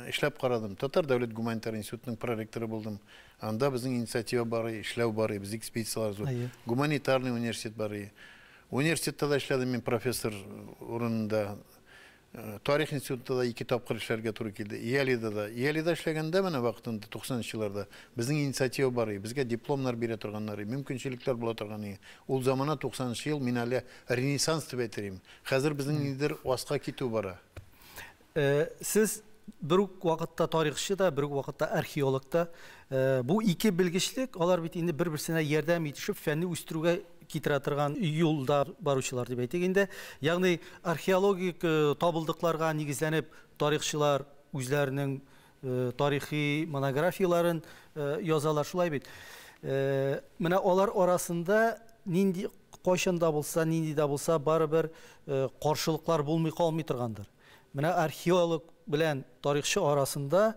işlep qaradım. Tatar Devlet Gumanitar İnstitutu'nun prorektörü buldum. Anda bizim inisiyativa bari, işlev bari, biz ekspedisiyalar zor. Gumanitarный üniversitet bari. Üniversitede de işledim ben profesör orununda. Tarih institutunda da 2 tapqır işlerge turu keldi. Iyali'de işlegende bana vaktinde 90'lı yıllarda bizim inisiyativa bari, bizge diplomlar bire turganları, mümkünçilikler bula turganı. O zamana 90'lı yıl minale Rönesans deb etireyim. Hazır bizim lider vasqa kitu bara. Siz bir vaqtda tarixchi da, bir vaqtda arxeolog da bu iki bilgiçlik alар bit indi bir-birsine yordam etishib fənni үстерүгә китерә торган юлда баручылар дип әйтик инде. Ягъни археологик табылдыкларга нигезләнеп тарихчылар үзләренең тарихи монографияларын язалар шулай бит. Менә алар арасында нинди кайчанда булса, нинди дә булса барыбер каршылыклар булмый калмый торгандыр. Менә археолог белән тарихчы арасында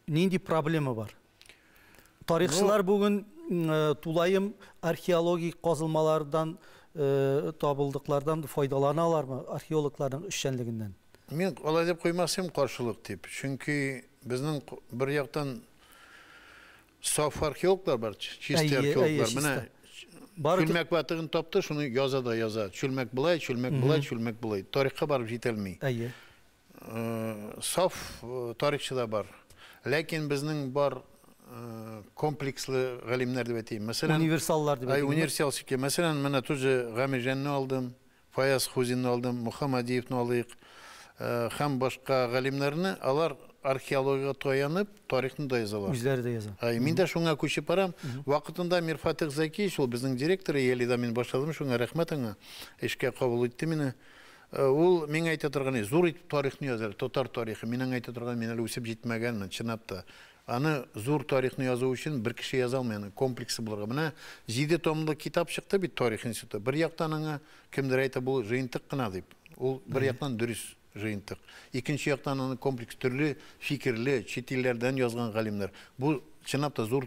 нинди проблема бар? Тарихчылар бүген тулайым археологик казылмалардан, табылдыклардан файдаланалармы археологларның эшчәнлегеннән? Мен алай дип куймасым каршылык дип. Чөнки безнең бер яктан саф археологлар бар, чисти археологлар. Менә Çülmek batığın toptu, şunu yaza da yaza. Çülmek bulay, çülmek bulay, çülmek bulay. Tarihka barıp jetelmeyi. Saf tarihçi da var. Lakin bizning bar kompleksli galimler deb eteyim. Mesela universallar deb eteyim. Universal şike. Mesela mena tuje Gamijanni aldım, Fayaz Xuzinni aldım, Muhammadiyevni alayıq. Hem başka galimlerini alar arxeologiya toyanıp tarixini da yazarlar. Üzləri də yazar. Min de şuna koşup baram. Vaqtında Mirfatıq Zaki, şol bizning direktoru Yelida men başladım, şuna rahmet ona. Eşke kabul etdi meni. Ул мен ayta turgany zor tarixni yazar, totar tarixi. Mening ayta turgan men o'sib jetmaganman, chinapda. Ani zor tarixni yozuv uchun bir kishi yoza olmaydi, kompleksi bo'lar. Mana 7 tomli kitap chiqdi bir tarix instituti. Bir yoqdan anga kimdir ayta bu jıyıntıqqina deb. Ul bir yoqdan dürüst jıyıntıq. İkinci yoqdan uni kompleks türlü fikirli chet ellerden yozgan galimlar. Bu chinapda zor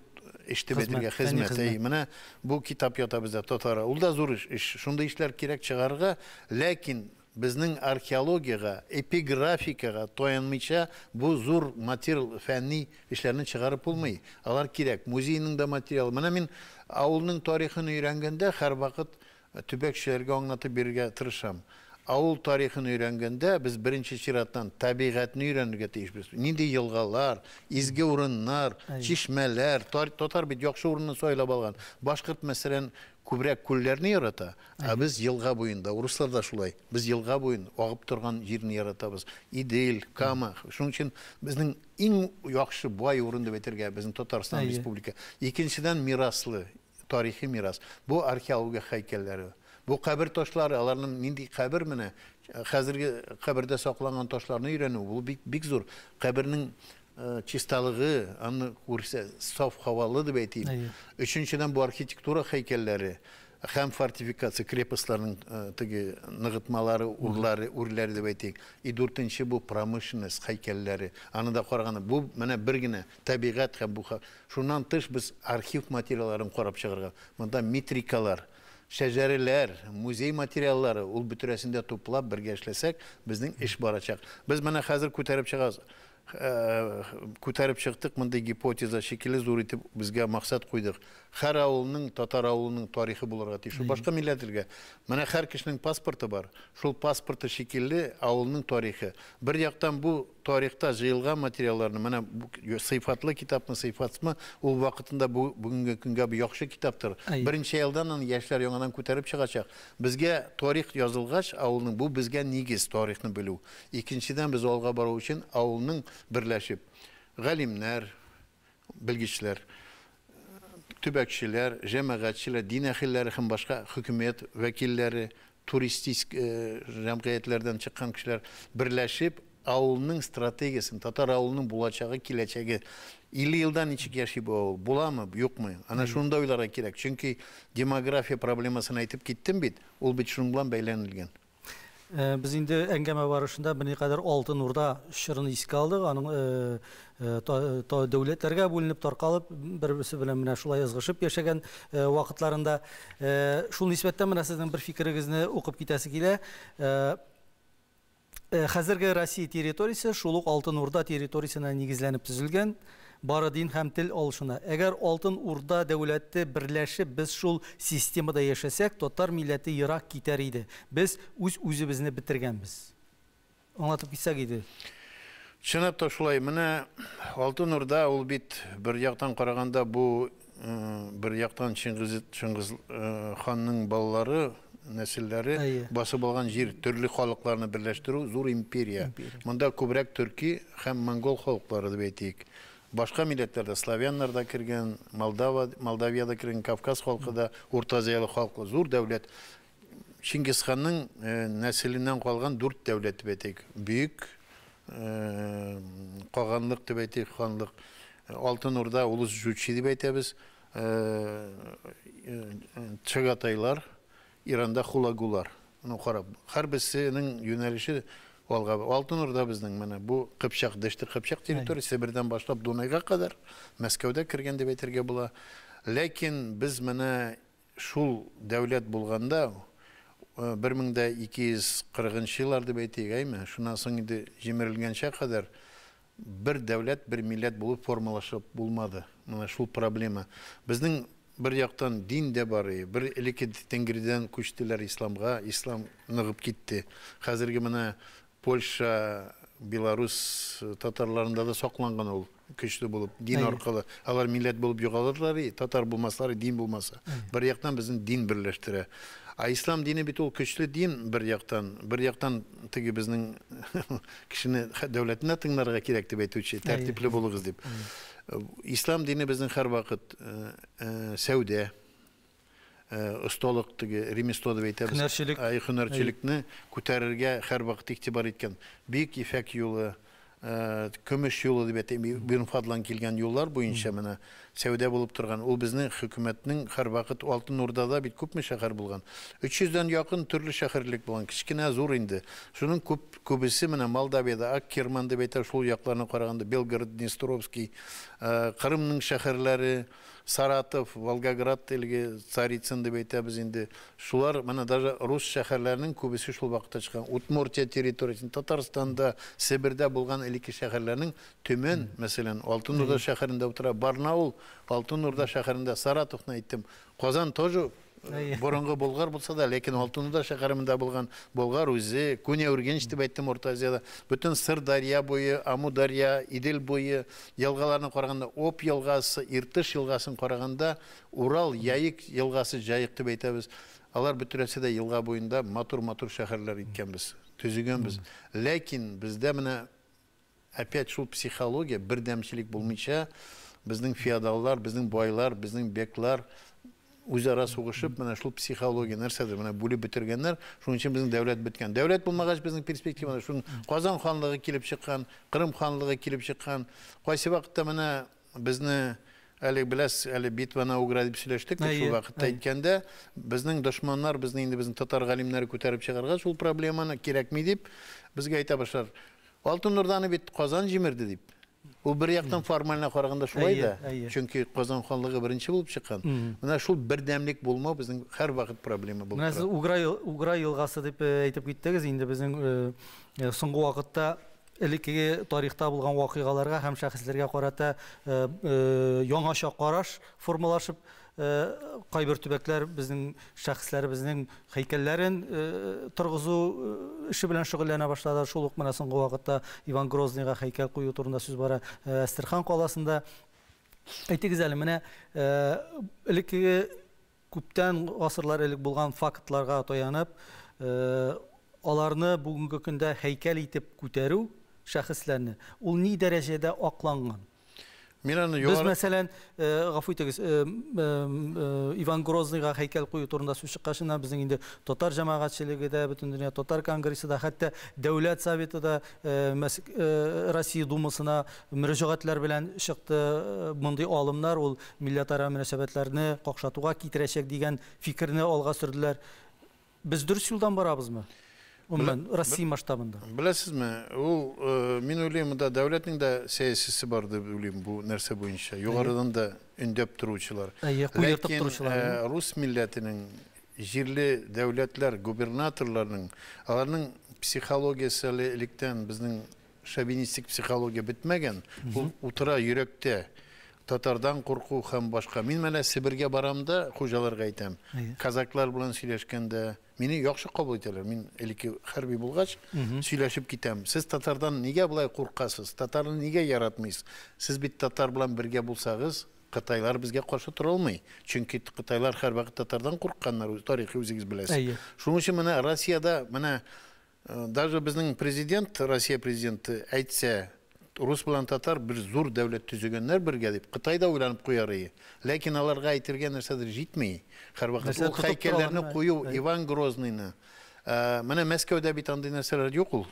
iştib etilgan xizmat. Mana bu kitap yata bizda totara. Ul da zor ish. Shunday ishlar kerak chigarga, lakin bizning arxeologiyaga, epigrafikaga toyanmaycha bu zor material fənni işlerini çıkarıp olmayı. Alar kerak. Muzeyinin de material. Mana men avulning tarixini öyrəngəndə hər vaqt tübəkçilərə anlatıb berge tırışam. Avul tarixini öyrəngəndə biz birinci çıratdan tabiatını öyrənirgə teyişbiriz. Nindi yılğalar, izgi urunlar, çişmələr, totar bir yaxşı urununu soylab alған. Başqırt məsələn kübrək kullerini yarata. Biz yılğa boyunda, Ruslar da şulay. Biz yılğa boyunda ağıp turgan yerini yaratabız. İdil, Kama. Şunun için bizning en yaxşı boy urundu betirge bizim Tatarstan Respublika. İkinciden miraslı, tarihi miras. Bu arkeologiya heykelleri. Bu kabir taşları, alarının nindi kabir mine, hazırki kabirde saklanan taşlarını öğreniyor. Bu big zor. Kabirinin çistalığı, anı kursa saf havalı da beteyim. Üçüncüden bu arkitektura heykelleri, hem fortifikası, krepostların nıgıtmaları, urları da beteyim. Dörtüncü bu pромышленность heykelleri. Anı da korağını. Bu bana bir güne tabiat hem bu. Şundan dış biz arxiv materyallarını korap çıkarırız. Bunda metrikalar, şecerler, muzey materyalları ul bütüresinde toplap birge işlesek bizning iş baracak. Biz bana hazır ko'tarib çıkacağız. күтәреп чыктык, мондай гипотеза шикелле зур итеп безгә максат куйдык. Һәр авылның, татар авылының тарихы булырга тиеш. Башка милләтләргә. Менә һәр кешенең паспорты бар. Шул паспорты шикелле авылның тарихы. Бер яктан бу тарихта җыелган материалларны, менә сыйфатлы китапны сыйфатсымы, ул вакытында бүгенге көнгә бу яхшы китаптыр. Беренче елдан аны яшьләр яңадан күтәреп чыгачак. Безгә тарих язылгач, авылның бу безгә нигез тарихны белү. Икенчедән без алга бару өчен авылның берләшеп, галимнәр, белгечләр, төбәкчеләр, җәмәгатьчеләр, дин әһелләре һәм башка хөкүмәт вәкилләре, туристик җәмгыятьләрдән чыккан кешеләр берләшеп, авылның стратегиясын, татар авылының булачагы, киләчәге 50 елдан ничек яши бу авыл, буламы, юкмы? Ана шунда уйларга кирәк. Чөнки демография проблемасын әйтеп киттем бит, ул бит шуның белән бәйләнелгән. Biz indi əngəmə barışında bir qədər Altın Urda şırını iske aldıq. Anın dövlətlərə bölünüb tarqalıb, bir-birisi bilən mənə şulay yazğışıb yaşagan vaqtlarında şul nisbətdən mənə sizin bir fikrinizni oqub kitəsi kilə. Hazırki Rusiya territoriyası şuluq Altın Urda territoriyasına nigizlənib tüzülgən. Bары din һәм тел алышына. Әгәр Алтын Урда дәүләте берләшеп без шул системада яшәсәк, татар милләте ерак китәр иде. Без үзебезне бетергәнбез. Аңлатып китсәк иде. Чынлап та шулай. Менә Алтын Урда ул бит бер яктан караганда бу бер яктан Чингиз ханның балалары, нәселләре басып алган җир, төрле халыкларны берләштерү зур империя. Монда күбрәк төрки һәм монгол халыклары дип әйтик. Башка милләтләрдә славяннар да кергән, Молдавиядә кергән, Кавказ халкы да, Урта Азиялы халкы, зур дәүләт. Чингиз ханның нәселеннән калган 4 дәүләт дип әйтик. Бөек каганлык дип әйтик, ханлык. Алтын Урда улус Жучи дип әйтәбез. Чагатайлар, Иранда хулагулар. Аны карап, һәрберсенең юнәлеше Алтын Урда безнең менә бу Кыпчак, Дәштер Кыпчак территориясе бердән башлап Дунайга кадәр Мәскәүдә кергән дип әйтергә була. Ләкин без менә шул дәүләт булганда 1240 еллар дип әйтик, әйме, шуннан соң инде җимерелгәнчә кадәр бер дәүләт, бер милләт булып формалашып булмады. Менә шул проблема. Безнең bir яктан дин дә бар, бер элекке Тенгридән күчтеләр исламга, ислам ныгып китте. Хәзерге менә Польша, Беларус татарларында да сакланган ул көчле булып, дин аркылы. Алар милләт булып югалырлар, татар булмаслар, дин булмаса. Бер яктан безнең дин берләштерә. Ислам дине бит ул көчле дин бер яктан теге безнең кешене дәүләтенә тыңларга кирәк дип әйтүче, тәртипле булыгыз дип. Ислам дине безнең һәр вакыт сәүдә, осталык теге ремесло дип әйтәбез. Һөнәрчелекне күтәрергә һәр вакыт игътибар иткән. Бик ифәк юлы, көмеш юлы дип әйтәм, бирен фадлан килгән юллар буенча менә сәүдә булып торган. Ул безнең хөкүмәтнең һәр вакыт Алтын Урдада бит күпме шәһәр булган. 300дән якын төрле шәһәрлек булган. Кичкенә зур инде. Шуның күбесе менә Молдавиядә, Аккерман дип әйтә, шул якларына караганда Белгород, Днестровский, Кырымның шәһәрләре, Саратов, Волгоград телге, Царицын дип әйтәбез инде. Шулар менә даже рус шәһәрләренең күбесе шул вакытта чыккан. Удмуртия территориясында, Татарстанда, Сибирдә булган элекке шәһәрләрнең төмен, мәсәлән, Алтын Урда шәһәрендә утыра, Барнаул, Алтын Урда шәһәрендә, Саратовны әйттем. Казан тоже борынгы Болгар булса да, ләкин Алтын Урда шәһәрендә булган Болгар үзе, Күне Үргәнч дип әйттем Орта Азиядә. Бүтән Сырдарья буе, Амударья, Идел буе елгаларны караганда, Оп елгасы, Иртыш елгасын караганда, Урал, Яик елгасы, Җаек дип әйтәбез. Алар бөтенесе дә елга буенда матур-матур шәһәрләр иткәнбез, төзегәнбез. Ләкин бездә менә опять шул психология, бердәмчилек булмыйча, безнең феодаллар, безнең байлар, безнең беклар үзара сугышып, менә шул психология нәрсәдер, менә бүлеп бетергәннәр, шуның өчен безнең дәүләт беткән. Дәүләт булмагач безнең перспективада шуның Казан ханлыгы килеп чыккан, Кырым ханлыгы килеп чыккан. Кайсы вакытта менә безне әле беләс, әле битва на Угра дип сөйләштек, шул вакытта әйткәндә, безнең дошманнар, безнең инде безнең татар галимнәре күтәреп чыгарга шул проблеманы кирәкми дип безгә әйтә башлар. Алтын Урданы бит Казан җимерде дип. Ул бер яктан формаль караганда шулай да, чөнки Казан ханлыгы беренче булып чыккан. Менә шул бердәмлек булмау безнең һәр вакыт проблема булып тора. Менә Угра елгасы дип әйтеп киттегез, инде безнең соңгы вакытта элеккеге тарихта булган вакыйгаларга һәм шәхесләргә карата яңаша караш формалашып, кайбер төбәкләр безнең шәхесләребезнең һәйкәлләрен торгызу эше белән шөгыльләнә башлады. Шул ук менә соңгы вакытта Иван Грозныйга һәйкәл кую турында сүз бара Әстерхан каласында. Әйтегез әле, менә элеккеге күптән гасырлар элек булган фактларга таянып, аларны бүгенге көндә һәйкәл итеп күтәрү шәхесләрне, ул ни дәрәҗәдә акланган? Без, мәсәлән, гафу итегез, Иван Грозныйга һәйкәл кую турында сүз чыккачына, безнең инде татар җәмәгатьчелеге дә, бөтен дөнья татар конгрессы да, хәтта дәүләт советы да Россия думасына мөрәҗәгатьләр белән чыкты. Мондый алымнар ул милләтара мөнәсәбәтләрне какшатуга китерәчәк дигән фикерне алга сөрделәр. Без дөрес юлдан барабызмы? Россия масштабында. Беләсезме, ул мин уйлыйм, да дәүләтнең дә сәясәсе бар дип уйлыйм бу нәрсә буенча. Югарыдан да өндәп торучылар. Ләкин рус милләтенең җирле дәүләтләр, губернаторларның, аларның психологиясе электән безнең шовинистик психология бетмәгән. Ул утыра йөрәктә. Татардан курку һәм башка. Мин менә Сибиргә барамда, хуҗаларга әйтәм. Казаклар белән сөйләшкәндә мине яхшы кабул итәләр. Мин элекке хәрби булгач, сөйләшеп китәм. Сез татардан нигә булай куркасыз? Татарны нигә яратмыйсыз? Сез бит татар белән бергә булсагыз, Кытайлар безгә каршы тора алмый. Чөнки Кытайлар һәрвакыт татардан куркканнар, тарихи үзегез беләсез. Шуның өчен менә Россиядә, менә даже безнең президент, Россия президенты әйтсә, Рус белән татар бер зур дәүләт төзегәннәр бергә дип, Кытайда уйланып куярый. Ләкин аларга әйтергә нәрсәдер җитми. Һәрвакыт ул һәйкәлләрне кую Иван Грозныйны. Менә Мәскәүдә бит андый нәрсәләр юк ул.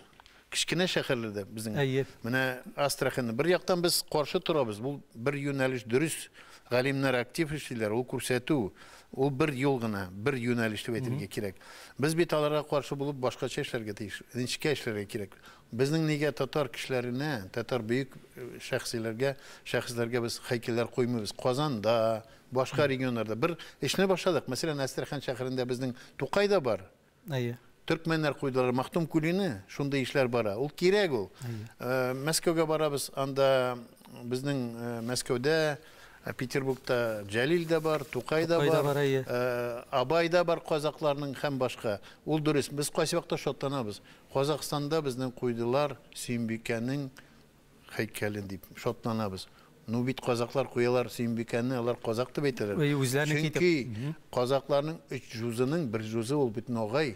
Кичкенә шәһәрләрдә безнең. Менә Астраханьны бер яктан без каршы торабыз. Бу бер юнәлеш дөрес, галимнәр актив эшлиләр, ул күрсәтү. Ул бер юл гына, бер юнәлеш дип әйтергә кирәк. Без бит аларга каршы булып башкача эшләргә тиеш. Ничек эшләргә кирәк? Безнең нигә татар кешеләренә, татар бөек шәхесләргә без һәйкәлләр куймыйбыз? Казанда, башка регионнарда бер эшне башладык. Мәсәлән, Әстерхан шәһәрендә безнең Тукайда бар. Төркмәннәр куйдылар, Махтум Кулине, шундай эшләр бара. Ул кирәк ул. Мәскәүгә барабыз, анда безнең Мәскәүдә, Петербургта Җәлил дә бар, Тукай да бар, Абай да бар казакларның һәм башка. Ул дөрес. Без кайсы вакытта шатланабыз. Казакстанда безнең куйдылар Сөембикәнең һәйкәлен дип шатланабыз. Ну бит казаклар куялар Сөембикәне, алар казак дип әйтәләр. Чөнки казакларның 3 жузының бер жузы ул бит ногай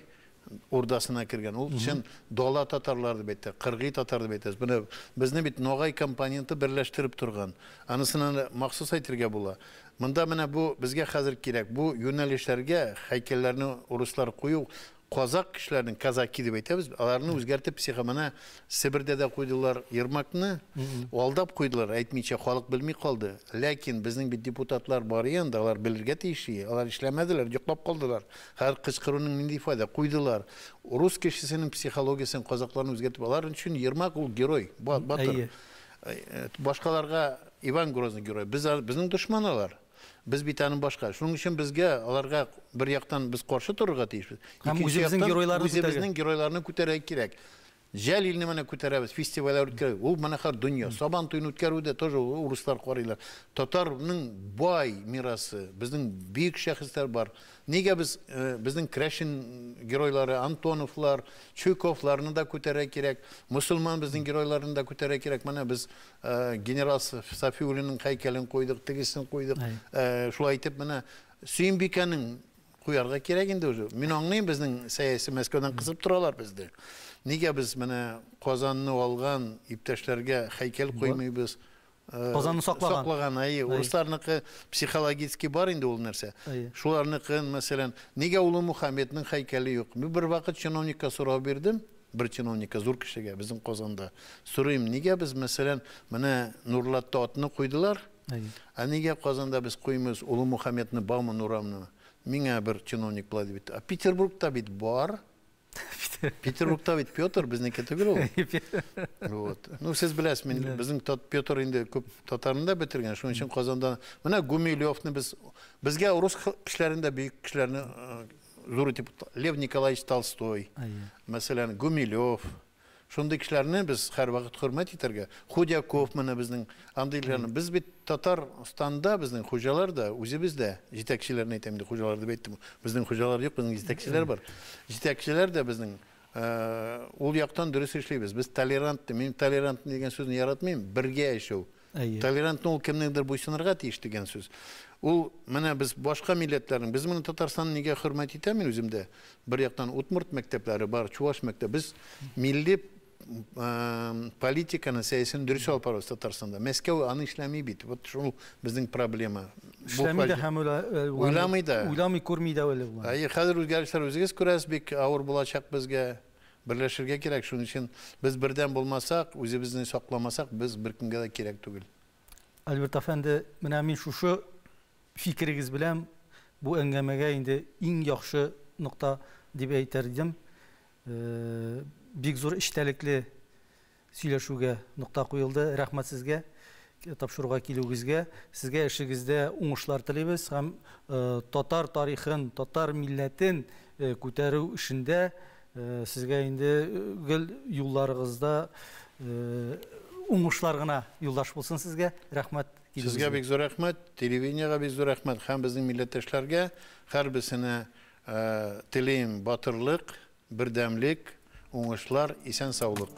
урдасына кергән. Ул өчен дала татарлар дип әйтә, кыргый татар дип әйтәбез. Менә безне бит ногай компоненты берләштереп торган. Анысына махсус әйтергә була. Монда менә бу безгә хәзер кирәк. Бу юнәлешләргә һәйкәлләрне урыслар кую, казак кешеләрнең казаки дип әйтәбез. Аларны үзгәртеп психомана Сибирдә дә куйдылар, Ермакны алдап куйдылар, әйтмичә халык белми калды. Ләкин безнең бит депутатлар бар инде, алар белергә тиеш. Алар эшләмәделәр, йоклап калдылар. Һәр кычкыруның нинди файда куйдылар. Рус кешесенең психологиясын, казакларны үзгәртеп алар өчен Ермак ул герой, батыр. Башкаларга Иван Грозный герой. Безнең дошманалар. Без бит аның башка. Шуның өчен безгә аларга бер яктан без каршы торырга тиешбез. Үзебезнең геройларны күтәрергә кирәк. Җәлилне менә күтәрәбез, фестивальләр үткәрәбез. Ул менә һәр дөнья. Сабан туен үткәрүдә тоже урыслар карыйлар. Татарның бай мирасы, безнең бик шәхесләр бар. Нигә без безнең Крашин геройлары, Антоновлар, Чуйковларны да күтәрергә кирәк. Мусулман безнең геройларын да күтәрергә кирәк. Менә без генерал Сафиуллинның һәйкәлен куйдык, тегесен куйдык. Шулай итеп менә Сөембикәнең куярга кирәк инде уже. Мин аңлыйм, безнең сәяси Мәскәүдән кызып торалар бездә. Нигә без менә Казанны алган иптәшләргә һәйкәл куймыйбыз? Казанны саклаган. Урысларныкы психологически бар инде ул нәрсә. Шуларныкын, мәсәлән, нигә Улы Мухаммедның һәйкәле юк? Мин бер вакыт чиновникка сорау бирдем, бер чиновникка, зур кешегә, безнең Казанда. Сорыйм, нигә без, мәсәлән, менә Нурлатта атны куйдылар? А нигә Казанда без куймыз Улы Мухаммедны, Бауман урамны? Миңа бер чиновник булды бит. А Петербургта бит бар. Петербургта бит Петр безнеке түгел ул. Вот. Ну сез беләсез, мин безнең Петр инде күп татарында бетергән. Шуның өчен Казанда менә Гумилевны безгә урыс кешеләрендә бөек кешеләрне зур итеп Лев Николаевич Толстой. Мәсәлән, Гумилев. Шундый кешеләрне без һәрвакыт хөрмәт итәргә. Худяков менә безнең андыйларны. Без бит Татарстанда безнең хуҗалар да, үзебез дә җитәкчеләрне әйтәм ди, хуҗалар дип әйттем. Безнең хуҗалар юк, безнең җитәкчеләр бар. Җитәкчеләр дә безнең ул яктан дөрес эшлибез. Без толерант, мин толерант дигән сүзне яратмыйм, бергә яшәү. Толерантны ул кемнеңдер буйсынырга тиеш дигән сүз. Ул менә без башка милләтләрнең, без моны Татарстанны нигә хөрмәт итәм мин үземдә? Бер яктан Удмурт мәктәпләре бар, Чуваш мәктәбе. Без милли политиканы, сәясәтен дөрес алып барабыз Татарстанда. Мәскәү аны эшләми бит. Вот шул безнең проблема. Эшләми дә һәм уйламый да. Уйламый, күрми дә әле. Хәзер үзгәрешләр үзегез күрәсез, бик авыр булачак безгә. Берләшергә кирәк. Шуның өчен без бердән булмасак, үзебезне сакламасак, без беркемгә дә кирәк түгел. Альберт әфәнде, менә мин шушы фикерегез белән бу әңгәмәгә инде иң яхшы нокта дип әйтер идем. Бик зур эчтәлекле сөйләшүгә нокта куелды. Рәхмәт сезгә, тапшыруга килүегезгә. Сезгә эшегездә уңышлар телибез һәм татар тарихын, татар милләтен күтәрү эшендә сезгә инде гел юлларыгызда уңышлар гына юлдаш булсын сезгә. Рәхмәт. Сезгә бик зур рәхмәт, телевидениегә бик зур рәхмәт һәм безнең милләттәшләргә һәрберсенә телим батырлык, бердәмлек, уңышлар, исән саулык.